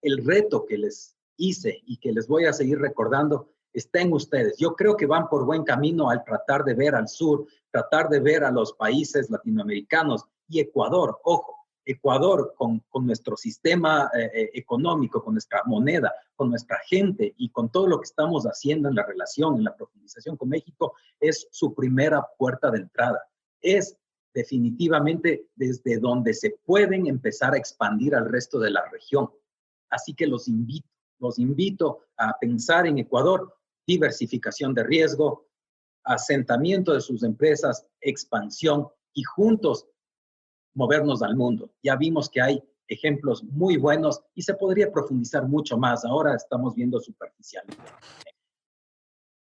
el reto que les hice y que les voy a seguir recordando está en ustedes. Yo creo que van por buen camino al tratar de ver al sur, tratar de ver a los países latinoamericanos y Ecuador. Ojo, Ecuador con nuestro sistema económico, con nuestra moneda, con nuestra gente y con todo lo que estamos haciendo en la relación, en la profundización con México, es su primera puerta de entrada. Es definitivamente desde donde se pueden empezar a expandir al resto de la región. Así que los invito los invito a pensar en Ecuador, diversificación de riesgo, asentamiento de sus empresas, expansión y juntos movernos al mundo. Ya vimos que hay ejemplos muy buenos y se podría profundizar mucho más. Ahora estamos viendo superficialmente.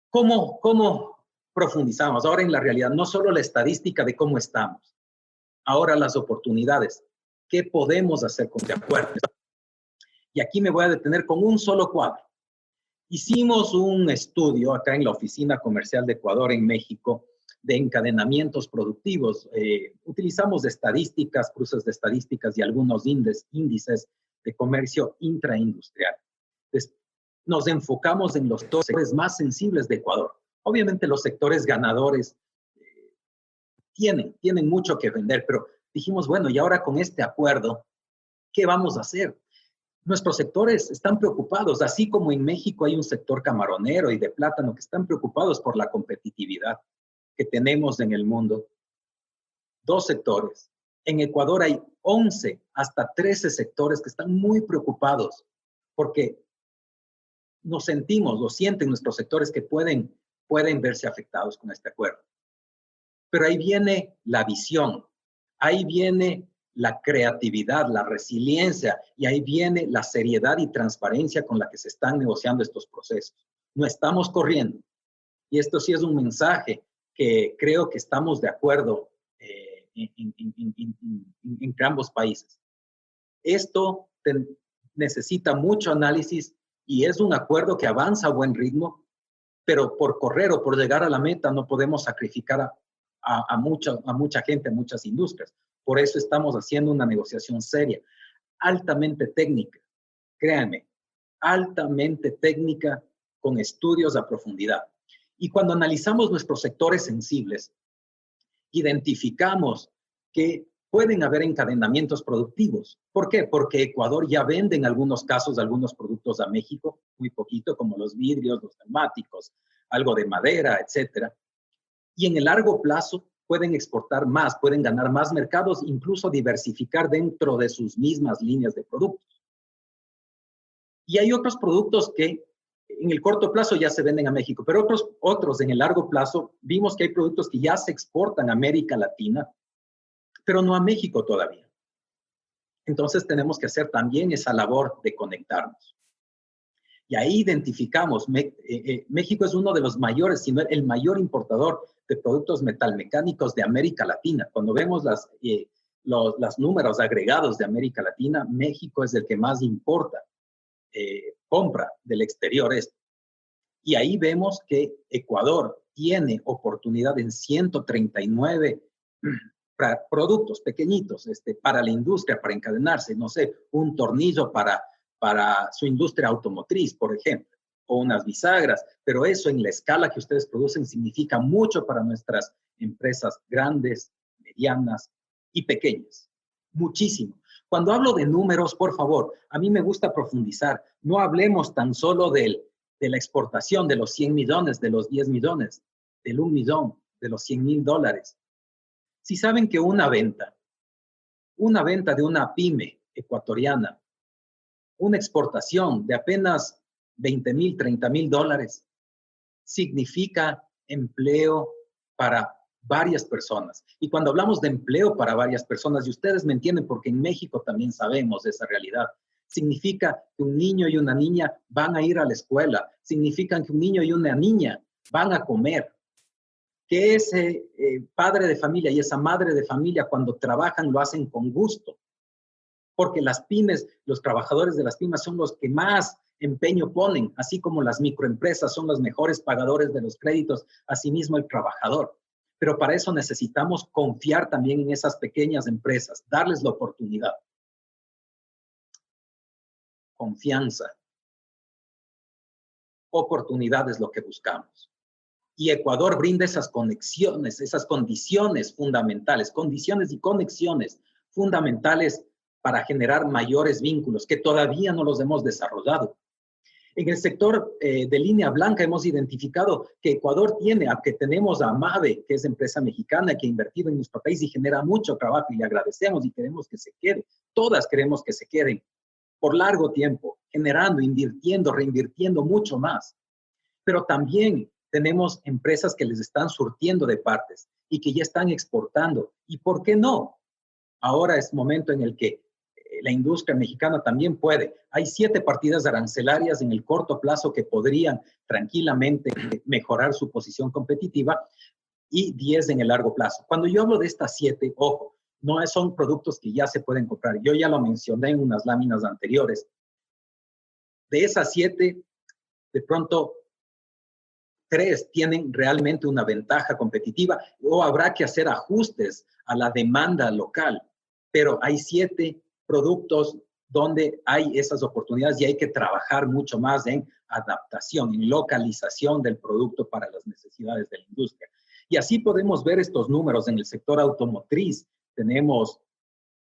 ¿Cómo profundizamos? Ahora en la realidad, no solo la estadística de cómo estamos, ahora las oportunidades. ¿Qué podemos hacer con este acuerdo? Y aquí me voy a detener con un solo cuadro. Hicimos un estudio acá en la Oficina Comercial de Ecuador en México de encadenamientos productivos. Utilizamos estadísticas, cruces de estadísticas y algunos índices de comercio intraindustrial. Entonces, nos enfocamos en los sectores más sensibles de Ecuador. Obviamente los sectores ganadores tienen mucho que vender, pero dijimos, bueno, y ahora con este acuerdo, ¿qué vamos a hacer? Nuestros sectores están preocupados, así como en México hay un sector camaronero y de plátano que están preocupados por la competitividad que tenemos en el mundo. 2 sectores. En Ecuador hay 11 hasta 13 sectores que están muy preocupados porque nos sentimos, lo sienten nuestros sectores que pueden verse afectados con este acuerdo. Pero ahí viene la visión, ahí viene la creatividad, la resiliencia, y ahí viene la seriedad y transparencia con la que se están negociando estos procesos. No estamos corriendo. Y esto sí es un mensaje que creo que estamos de acuerdo en ambos países. Esto necesita mucho análisis y es un acuerdo que avanza a buen ritmo, pero por correr o por llegar a la meta no podemos sacrificar a mucha gente, a muchas industrias. Por eso estamos haciendo una negociación seria, altamente técnica, créanme, altamente técnica con estudios a profundidad. Y cuando analizamos nuestros sectores sensibles, identificamos que pueden haber encadenamientos productivos. ¿Por qué? Porque Ecuador ya vende en algunos casos algunos productos a México, muy poquito, como los vidrios, los neumáticos, algo de madera, etcétera. Y en el largo plazo pueden exportar más, pueden ganar más mercados, incluso diversificar dentro de sus mismas líneas de productos. Y hay otros productos que en el corto plazo ya se venden a México, pero otros en el largo plazo vimos que hay productos que ya se exportan a América Latina, pero no a México todavía. Entonces tenemos que hacer también esa labor de conectarnos. Y ahí identificamos, México es uno de los mayores, si no el mayor importador de productos metalmecánicos de América Latina. Cuando vemos los números agregados de América Latina, México es el que más importa, compra del exterior esto. Y ahí vemos que Ecuador tiene oportunidad en 139 productos pequeñitos para la industria, para encadenarse, no sé, un tornillo para su industria automotriz, por ejemplo, o unas bisagras, pero eso en la escala que ustedes producen significa mucho para nuestras empresas grandes, medianas y pequeñas. Muchísimo. Cuando hablo de números, por favor, a mí me gusta profundizar. No hablemos tan solo de la exportación, de los 100 millones, de los 10 millones, del 1 millón, de los $100,000. Si saben que una venta de una pyme ecuatoriana, una exportación de apenas $20,000, $30,000, significa empleo para varias personas. Y cuando hablamos de empleo para varias personas, y ustedes me entienden porque en México también sabemos de esa realidad, significa que un niño y una niña van a ir a la escuela, significan que un niño y una niña van a comer, que ese padre de familia y esa madre de familia cuando trabajan lo hacen con gusto, porque las pymes, los trabajadores de las pymes son los que más empeño ponen, así como las microempresas son los mejores pagadores de los créditos, asimismo el trabajador. Pero para eso necesitamos confiar también en esas pequeñas empresas, darles la oportunidad. Confianza. Oportunidad es lo que buscamos. Y Ecuador brinda esas conexiones, esas condiciones fundamentales, condiciones y conexiones fundamentales para generar mayores vínculos que todavía no los hemos desarrollado. En el sector de línea blanca hemos identificado que Ecuador tenemos a Amave, que es empresa mexicana que ha invertido en nuestro país y genera mucho trabajo y le agradecemos y queremos que se quede. Todas queremos que se queden por largo tiempo, generando, invirtiendo, reinvirtiendo mucho más. Pero también tenemos empresas que les están surtiendo de partes y que ya están exportando. ¿Y por qué no? Ahora es momento en el que la industria mexicana también puede. Hay 7 partidas arancelarias en el corto plazo que podrían tranquilamente mejorar su posición competitiva y 10 en el largo plazo. Cuando yo hablo de estas 7, ojo, no son productos que ya se pueden comprar. Yo ya lo mencioné en unas láminas anteriores. De esas 7, de pronto 3 tienen realmente una ventaja competitiva o habrá que hacer ajustes a la demanda local. Pero hay 7 productos donde hay esas oportunidades y hay que trabajar mucho más en adaptación, en localización del producto para las necesidades de la industria. Y así podemos ver estos números en el sector automotriz. Tenemos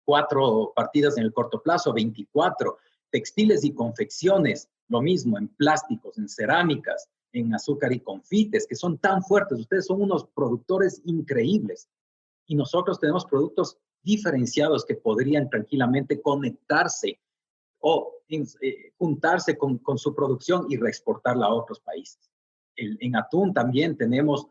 4 partidas en el corto plazo, 24. Textiles y confecciones, lo mismo, en plásticos, en cerámicas, en azúcar y confites, que son tan fuertes. Ustedes son unos productores increíbles. Y nosotros tenemos productos diferenciados que podrían tranquilamente conectarse o juntarse con su producción y reexportarla a otros países. En atún también tenemos,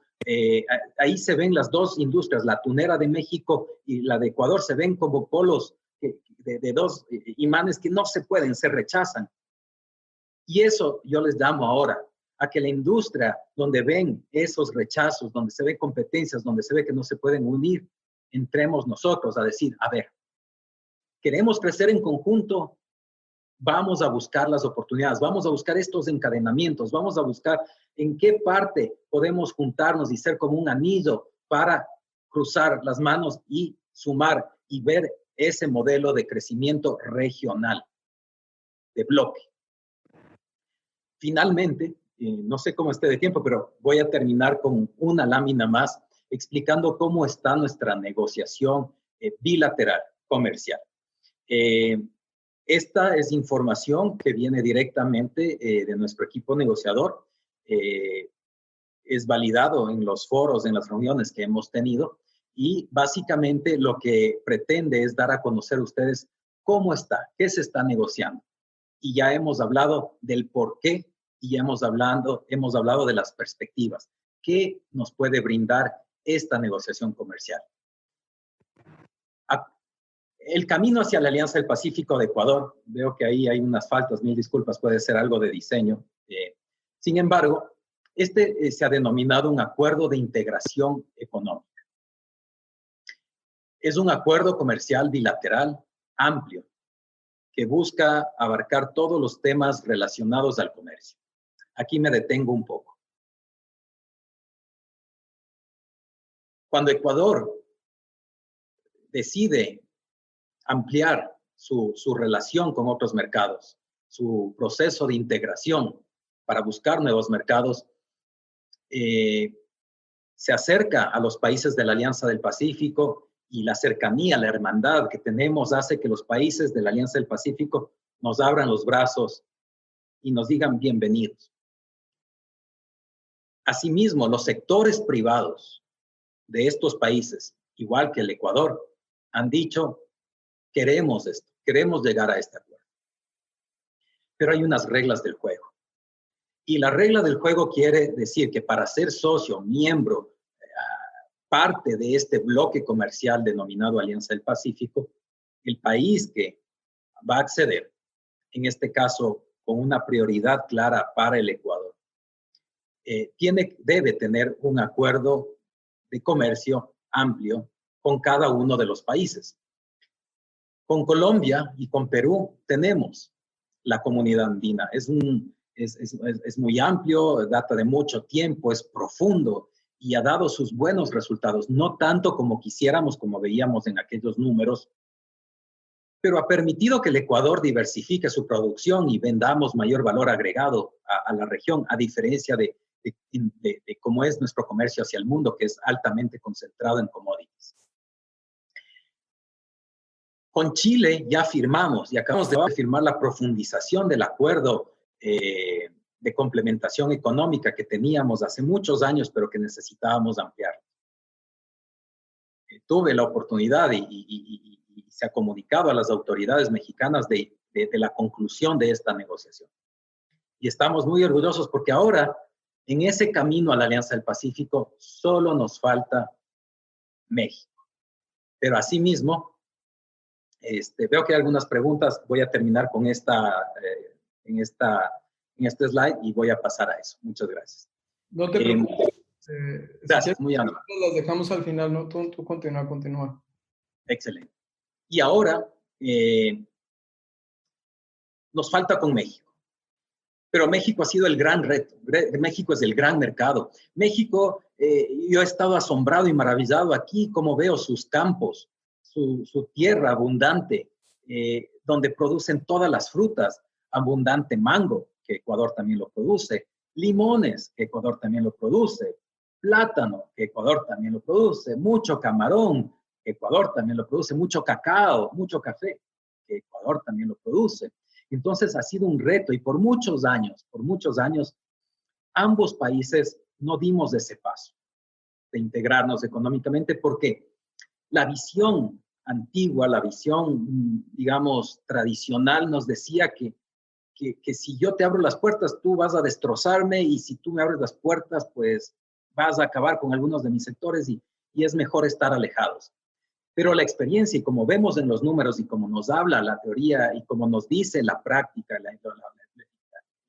ahí se ven las 2 industrias, la atunera de México y la de Ecuador, se ven como polos de 2 imanes que no se pueden, se rechazan. Y eso yo les llamo ahora a que la industria, donde ven esos rechazos, donde se ven competencias, donde se ve que no se pueden unir, entremos nosotros a decir, a ver, queremos crecer en conjunto, vamos a buscar las oportunidades, vamos a buscar estos encadenamientos, vamos a buscar en qué parte podemos juntarnos y ser como un anillo para cruzar las manos y sumar y ver ese modelo de crecimiento regional, de bloque. Finalmente, no sé cómo esté de tiempo, pero voy a terminar con una lámina más explicando cómo está nuestra negociación bilateral comercial. Esta es información que viene directamente de nuestro equipo negociador. Es validado en los foros, en las reuniones que hemos tenido y básicamente lo que pretende es dar a conocer a ustedes cómo está, qué se está negociando. Y ya hemos hablado del por qué y ya hemos hablado de las perspectivas. ¿Qué nos puede brindar esta negociación comercial? El camino hacia la Alianza del Pacífico de Ecuador, veo que ahí hay unas faltas, 1000 disculpas, puede ser algo de diseño. Sin embargo, se ha denominado un acuerdo de integración económica. Es un acuerdo comercial bilateral amplio que busca abarcar todos los temas relacionados al comercio. Aquí me detengo un poco. Cuando Ecuador decide ampliar su relación con otros mercados, su proceso de integración para buscar nuevos mercados, se acerca a los países de la Alianza del Pacífico y la cercanía, la hermandad que tenemos hace que los países de la Alianza del Pacífico nos abran los brazos y nos digan bienvenidos. Asimismo, los sectores privados de estos países, igual que el Ecuador, han dicho, queremos esto, queremos llegar a este acuerdo. Pero hay unas reglas del juego. Y la regla del juego quiere decir que para ser socio, miembro, parte de este bloque comercial denominado Alianza del Pacífico, el país que va a acceder, en este caso con una prioridad clara para el Ecuador, debe tener un acuerdo de comercio amplio con cada uno de los países. Con Colombia y con Perú tenemos la comunidad andina. Es muy amplio, data de mucho tiempo, es profundo y ha dado sus buenos resultados, no tanto como quisiéramos, como veíamos en aquellos números, pero ha permitido que el Ecuador diversifique su producción y vendamos mayor valor agregado a la región, a diferencia de cómo es nuestro comercio hacia el mundo, que es altamente concentrado en commodities. Con Chile ya firmamos y acabamos de firmar la profundización del acuerdo de complementación económica que teníamos hace muchos años, pero que necesitábamos ampliar. Tuve la oportunidad y se ha comunicado a las autoridades mexicanas de la conclusión de esta negociación. Y estamos muy orgullosos porque ahora, en ese camino a la Alianza del Pacífico, solo nos falta México. Pero asimismo, veo que hay algunas preguntas. Voy a terminar con en este slide y voy a pasar a eso. Muchas gracias. No te preocupes. Gracias, muy amable. Las dejamos al final, ¿no? Tú continúa. Excelente. Y ahora nos falta con México. Pero México ha sido el gran reto. México es el gran mercado. México, yo he estado asombrado y maravillado aquí, como veo sus campos, su tierra abundante, donde producen todas las frutas, abundante mango, que Ecuador también lo produce, limones, que Ecuador también lo produce, plátano, que Ecuador también lo produce, mucho camarón, que Ecuador también lo produce, mucho cacao, mucho café, que Ecuador también lo produce. Entonces ha sido un reto y por muchos años, ambos países no dimos ese paso de integrarnos económicamente porque la visión antigua, la visión, digamos, tradicional nos decía que si yo te abro las puertas, tú vas a destrozarme y si tú me abres las puertas, pues vas a acabar con algunos de mis sectores y es mejor estar alejados. Pero la experiencia, y como vemos en los números, y como nos habla la teoría, y como nos dice la práctica,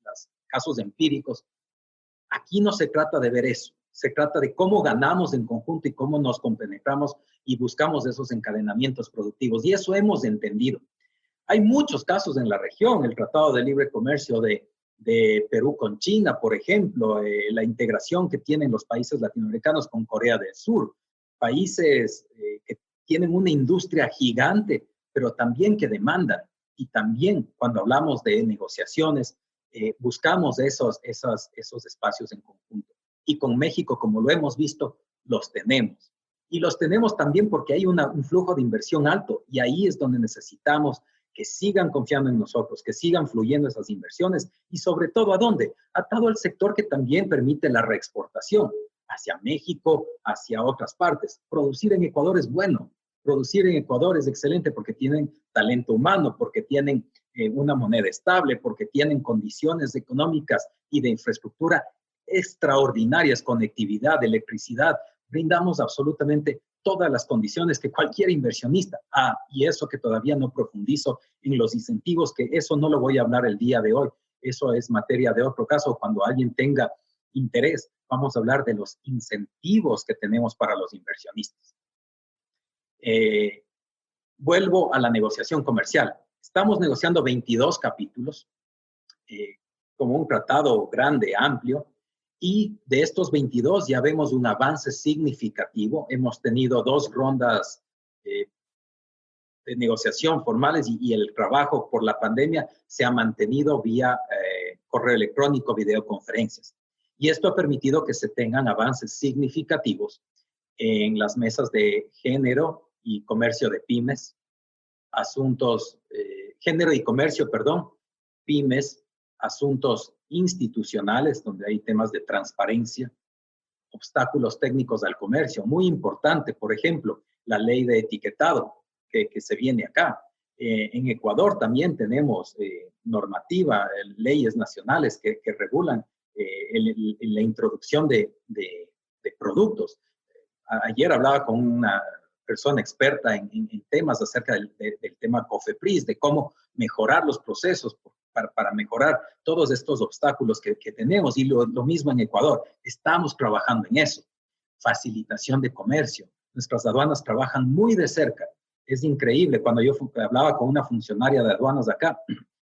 los casos empíricos, aquí no se trata de ver eso. Se trata de cómo ganamos en conjunto y cómo nos compenetramos y buscamos esos encadenamientos productivos. Y eso hemos entendido. Hay muchos casos en la región. El Tratado de Libre Comercio de Perú con China, por ejemplo, la integración que tienen los países latinoamericanos con Corea del Sur, países que tienen una industria gigante, pero también que demandan. Y también cuando hablamos de negociaciones, buscamos esos espacios en conjunto. Y con México, como lo hemos visto, los tenemos. Y los tenemos también porque hay un flujo de inversión alto. Y ahí es donde necesitamos que sigan confiando en nosotros, que sigan fluyendo esas inversiones. Y sobre todo, ¿a dónde? Atado al sector que también permite la reexportación hacia México, hacia otras partes. Producir en Ecuador es bueno. Producir en Ecuador es excelente porque tienen talento humano, porque tienen una moneda estable, porque tienen condiciones económicas y de infraestructura extraordinarias, conectividad, electricidad. Brindamos absolutamente todas las condiciones que cualquier inversionista. Y eso que todavía no profundizo en los incentivos, que eso no lo voy a hablar el día de hoy. Eso es materia de otro caso. Cuando alguien tenga interés, vamos a hablar de los incentivos que tenemos para los inversionistas. Vuelvo a la negociación comercial. Estamos negociando 22 capítulos, como un tratado grande, amplio, y de estos 22 ya vemos un avance significativo. Hemos tenido 2 rondas de negociación formales y el trabajo por la pandemia se ha mantenido vía correo electrónico, videoconferencias. Y esto ha permitido que se tengan avances significativos en las mesas de género y comercio de pymes, género y comercio, pymes, asuntos institucionales, donde hay temas de transparencia, obstáculos técnicos al comercio, muy importante, por ejemplo, la ley de etiquetado que se viene acá. En Ecuador también tenemos normativa, leyes nacionales que regulan la introducción de productos. Ayer hablaba con una persona experta en temas acerca del tema COFEPRIS, de cómo mejorar los procesos para mejorar todos estos obstáculos que tenemos. Y lo mismo en Ecuador. Estamos trabajando en eso. Facilitación de comercio. Nuestras aduanas trabajan muy de cerca. Es increíble. Cuando yo hablaba con una funcionaria de aduanas de acá,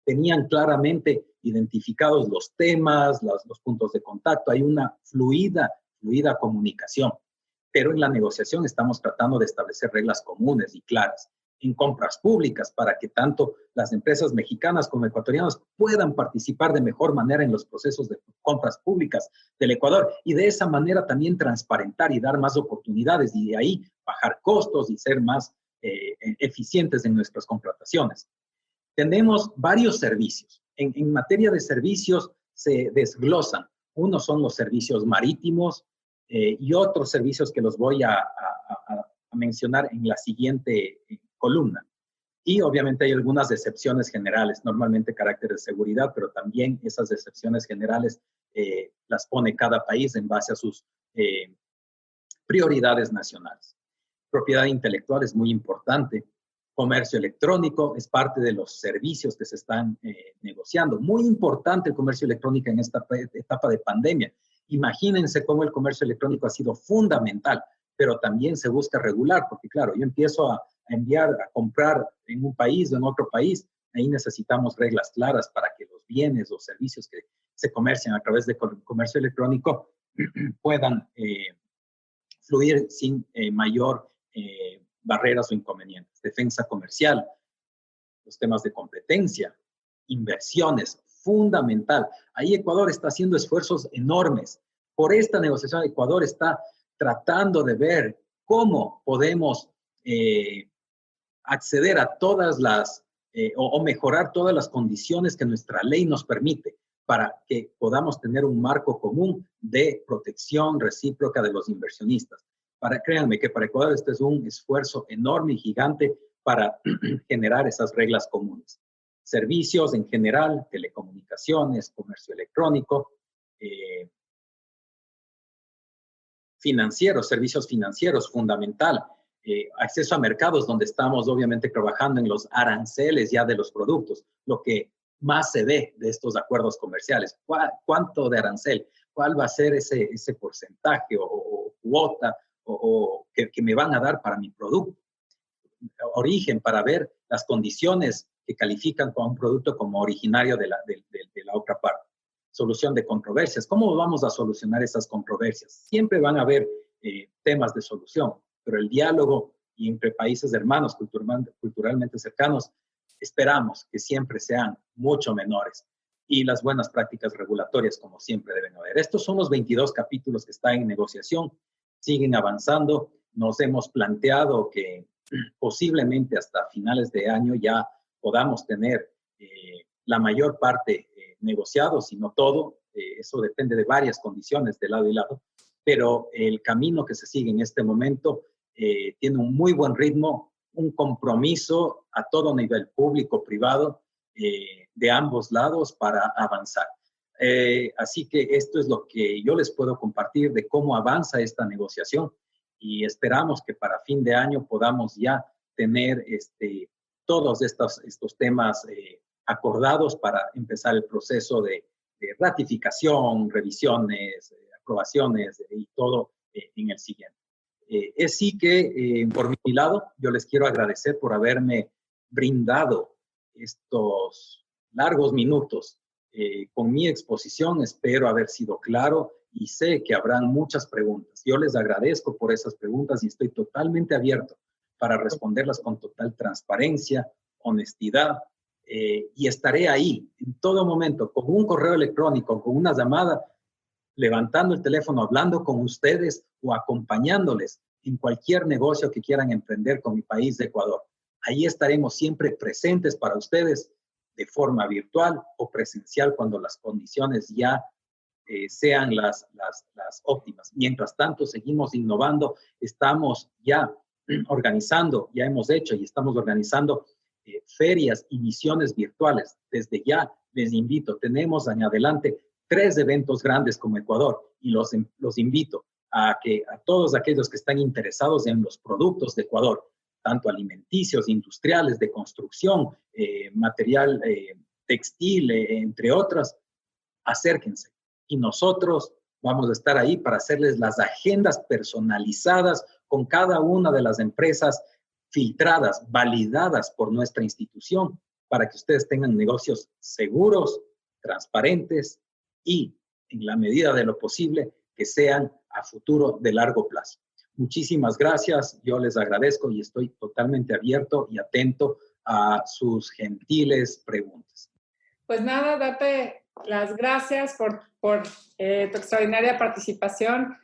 tenían claramente identificados los temas, los puntos de contacto. Hay una fluida comunicación. Pero en la negociación estamos tratando de establecer reglas comunes y claras en compras públicas para que tanto las empresas mexicanas como ecuatorianas puedan participar de mejor manera en los procesos de compras públicas del Ecuador y de esa manera también transparentar y dar más oportunidades y de ahí bajar costos y ser más eficientes en nuestras contrataciones. Tenemos varios servicios. En materia de servicios se desglosan. Uno son los servicios marítimos, y otros servicios que los voy a mencionar en la siguiente columna. Y obviamente hay algunas excepciones generales, normalmente carácter de seguridad, pero también esas excepciones generales las pone cada país en base a sus prioridades nacionales. Propiedad intelectual es muy importante. Comercio electrónico es parte de los servicios que se están negociando. Muy importante el comercio electrónico en esta etapa de pandemia. Imagínense cómo el comercio electrónico ha sido fundamental, pero también se busca regular, porque claro, yo empiezo a enviar, a comprar en un país o en otro país, ahí necesitamos reglas claras para que los bienes o servicios que se comercian a través de comercio electrónico puedan fluir sin mayor barreras o inconvenientes. Defensa comercial, los temas de competencia, inversiones, fundamental. Ahí Ecuador está haciendo esfuerzos enormes. Por esta negociación, Ecuador está tratando de ver cómo podemos acceder a todas las, o mejorar todas las condiciones que nuestra ley nos permite para que podamos tener un marco común de protección recíproca de los inversionistas. Créanme que para Ecuador este es un esfuerzo enorme y gigante para generar esas reglas comunes. Servicios en general, telecomunicaciones, comercio electrónico, financieros, servicios financieros, fundamental. Acceso a mercados donde estamos obviamente trabajando en los aranceles ya de los productos, lo que más se ve de estos acuerdos comerciales. ¿Cuánto de arancel? ¿Cuál va a ser ese porcentaje o cuota que me van a dar para mi producto? Origen, para ver las condiciones que califican con un producto como originario de la otra parte. Solución de controversias. ¿Cómo vamos a solucionar esas controversias? Siempre van a haber temas de solución, pero el diálogo y entre países hermanos culturalmente cercanos, esperamos que siempre sean mucho menores y las buenas prácticas regulatorias como siempre deben haber. Estos son los 22 capítulos que están en negociación, siguen avanzando. Nos hemos planteado que posiblemente hasta finales de año ya podamos tener la mayor parte negociado, si no todo. Eso depende de varias condiciones de lado y lado, pero el camino que se sigue en este momento tiene un muy buen ritmo, un compromiso a todo nivel público, privado, de ambos lados para avanzar. Así que esto es lo que yo les puedo compartir de cómo avanza esta negociación y esperamos que para fin de año podamos ya tener todos estos temas acordados para empezar el proceso de ratificación, revisiones, aprobaciones y todo en el siguiente. Es sí que, por mi lado, yo les quiero agradecer por haberme brindado estos largos minutos con mi exposición. Espero haber sido claro y sé que habrán muchas preguntas. Yo les agradezco por esas preguntas y estoy totalmente abierto para responderlas con total transparencia, honestidad, y estaré ahí en todo momento con un correo electrónico, con una llamada, levantando el teléfono, hablando con ustedes o acompañándoles en cualquier negocio que quieran emprender con mi país de Ecuador. Ahí estaremos siempre presentes para ustedes de forma virtual o presencial cuando las condiciones ya sean las óptimas. Mientras tanto, seguimos innovando, estamos ya organizando, ya hemos hecho y estamos organizando ferias y misiones virtuales. Desde ya les invito, tenemos en adelante 3 eventos grandes como Ecuador y los invito a que a todos aquellos que están interesados en los productos de Ecuador, tanto alimenticios, industriales, de construcción, material textil, entre otras, acérquense. Y nosotros vamos a estar ahí para hacerles las agendas personalizadas con cada una de las empresas filtradas, validadas por nuestra institución, para que ustedes tengan negocios seguros, transparentes y, en la medida de lo posible, que sean a futuro de largo plazo. Muchísimas gracias, yo les agradezco y estoy totalmente abierto y atento a sus gentiles preguntas. Pues nada, darte las gracias por tu extraordinaria participación.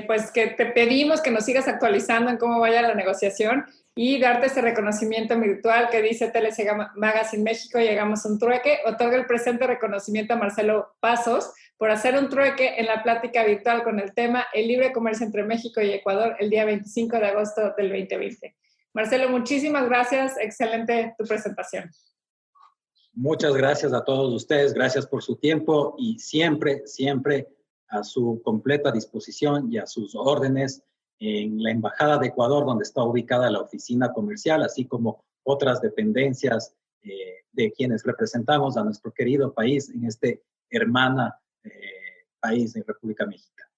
Pues que te pedimos que nos sigas actualizando en cómo vaya la negociación y darte ese reconocimiento virtual que dice TLC Magazine México, llegamos a un trueque. Otorga el presente reconocimiento a Marcelo Pasos por hacer un trueque en la plática virtual con el tema El libre comercio entre México y Ecuador el día 25 de agosto del 2020. Marcelo, muchísimas gracias. Excelente tu presentación. Muchas gracias a todos ustedes. Gracias por su tiempo y siempre, siempre a su completa disposición y a sus órdenes en la Embajada de Ecuador, donde está ubicada la oficina comercial, así como otras dependencias de quienes representamos a nuestro querido país en este hermana país en República Mexicana.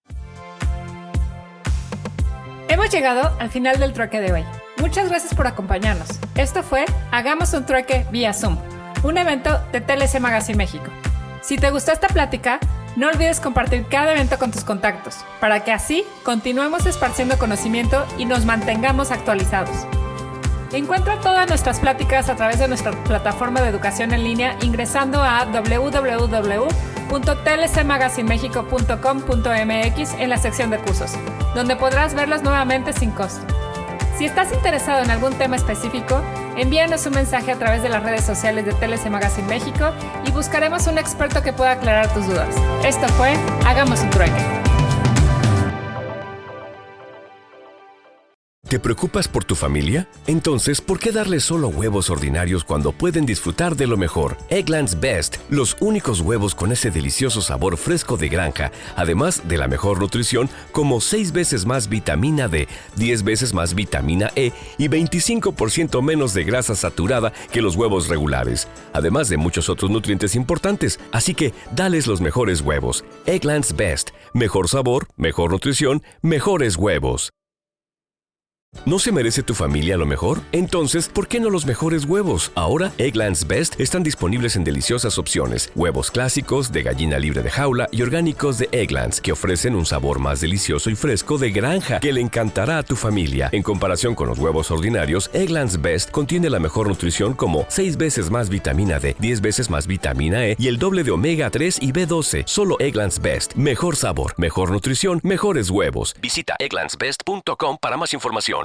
Hemos llegado al final del trueque de hoy. Muchas gracias por acompañarnos. Esto fue Hagamos un trueque vía Zoom, un evento de TLC Magazine México. Si te gustó esta plática, no olvides compartir cada evento con tus contactos, para que así continuemos esparciendo conocimiento y nos mantengamos actualizados. Encuentra todas nuestras pláticas a través de nuestra plataforma de educación en línea ingresando a www.tlcmagazinemexico.com.mx en la sección de cursos, donde podrás verlos nuevamente sin costo. Si estás interesado en algún tema específico, envíanos un mensaje a través de las redes sociales de TLC Magazine México y buscaremos un experto que pueda aclarar tus dudas. Esto fue Hagamos un trueque. ¿Te preocupas por tu familia? Entonces, ¿por qué darles solo huevos ordinarios cuando pueden disfrutar de lo mejor? Eggland's Best, los únicos huevos con ese delicioso sabor fresco de granja, además de la mejor nutrición, como 6 veces más vitamina D, 10 veces más vitamina E y 25% menos de grasa saturada que los huevos regulares, además de muchos otros nutrientes importantes. Así que, dales los mejores huevos. Eggland's Best, mejor sabor, mejor nutrición, mejores huevos. ¿No se merece tu familia lo mejor? Entonces, ¿por qué no los mejores huevos? Ahora, Eggland's Best están disponibles en deliciosas opciones. Huevos clásicos, de gallina libre de jaula y orgánicos de Eggland's, que ofrecen un sabor más delicioso y fresco de granja que le encantará a tu familia. En comparación con los huevos ordinarios, Eggland's Best contiene la mejor nutrición como 6 veces más vitamina D, 10 veces más vitamina E y el doble de omega 3 y B12. Solo Eggland's Best. Mejor sabor, mejor nutrición, mejores huevos. Visita egglandsbest.com para más información.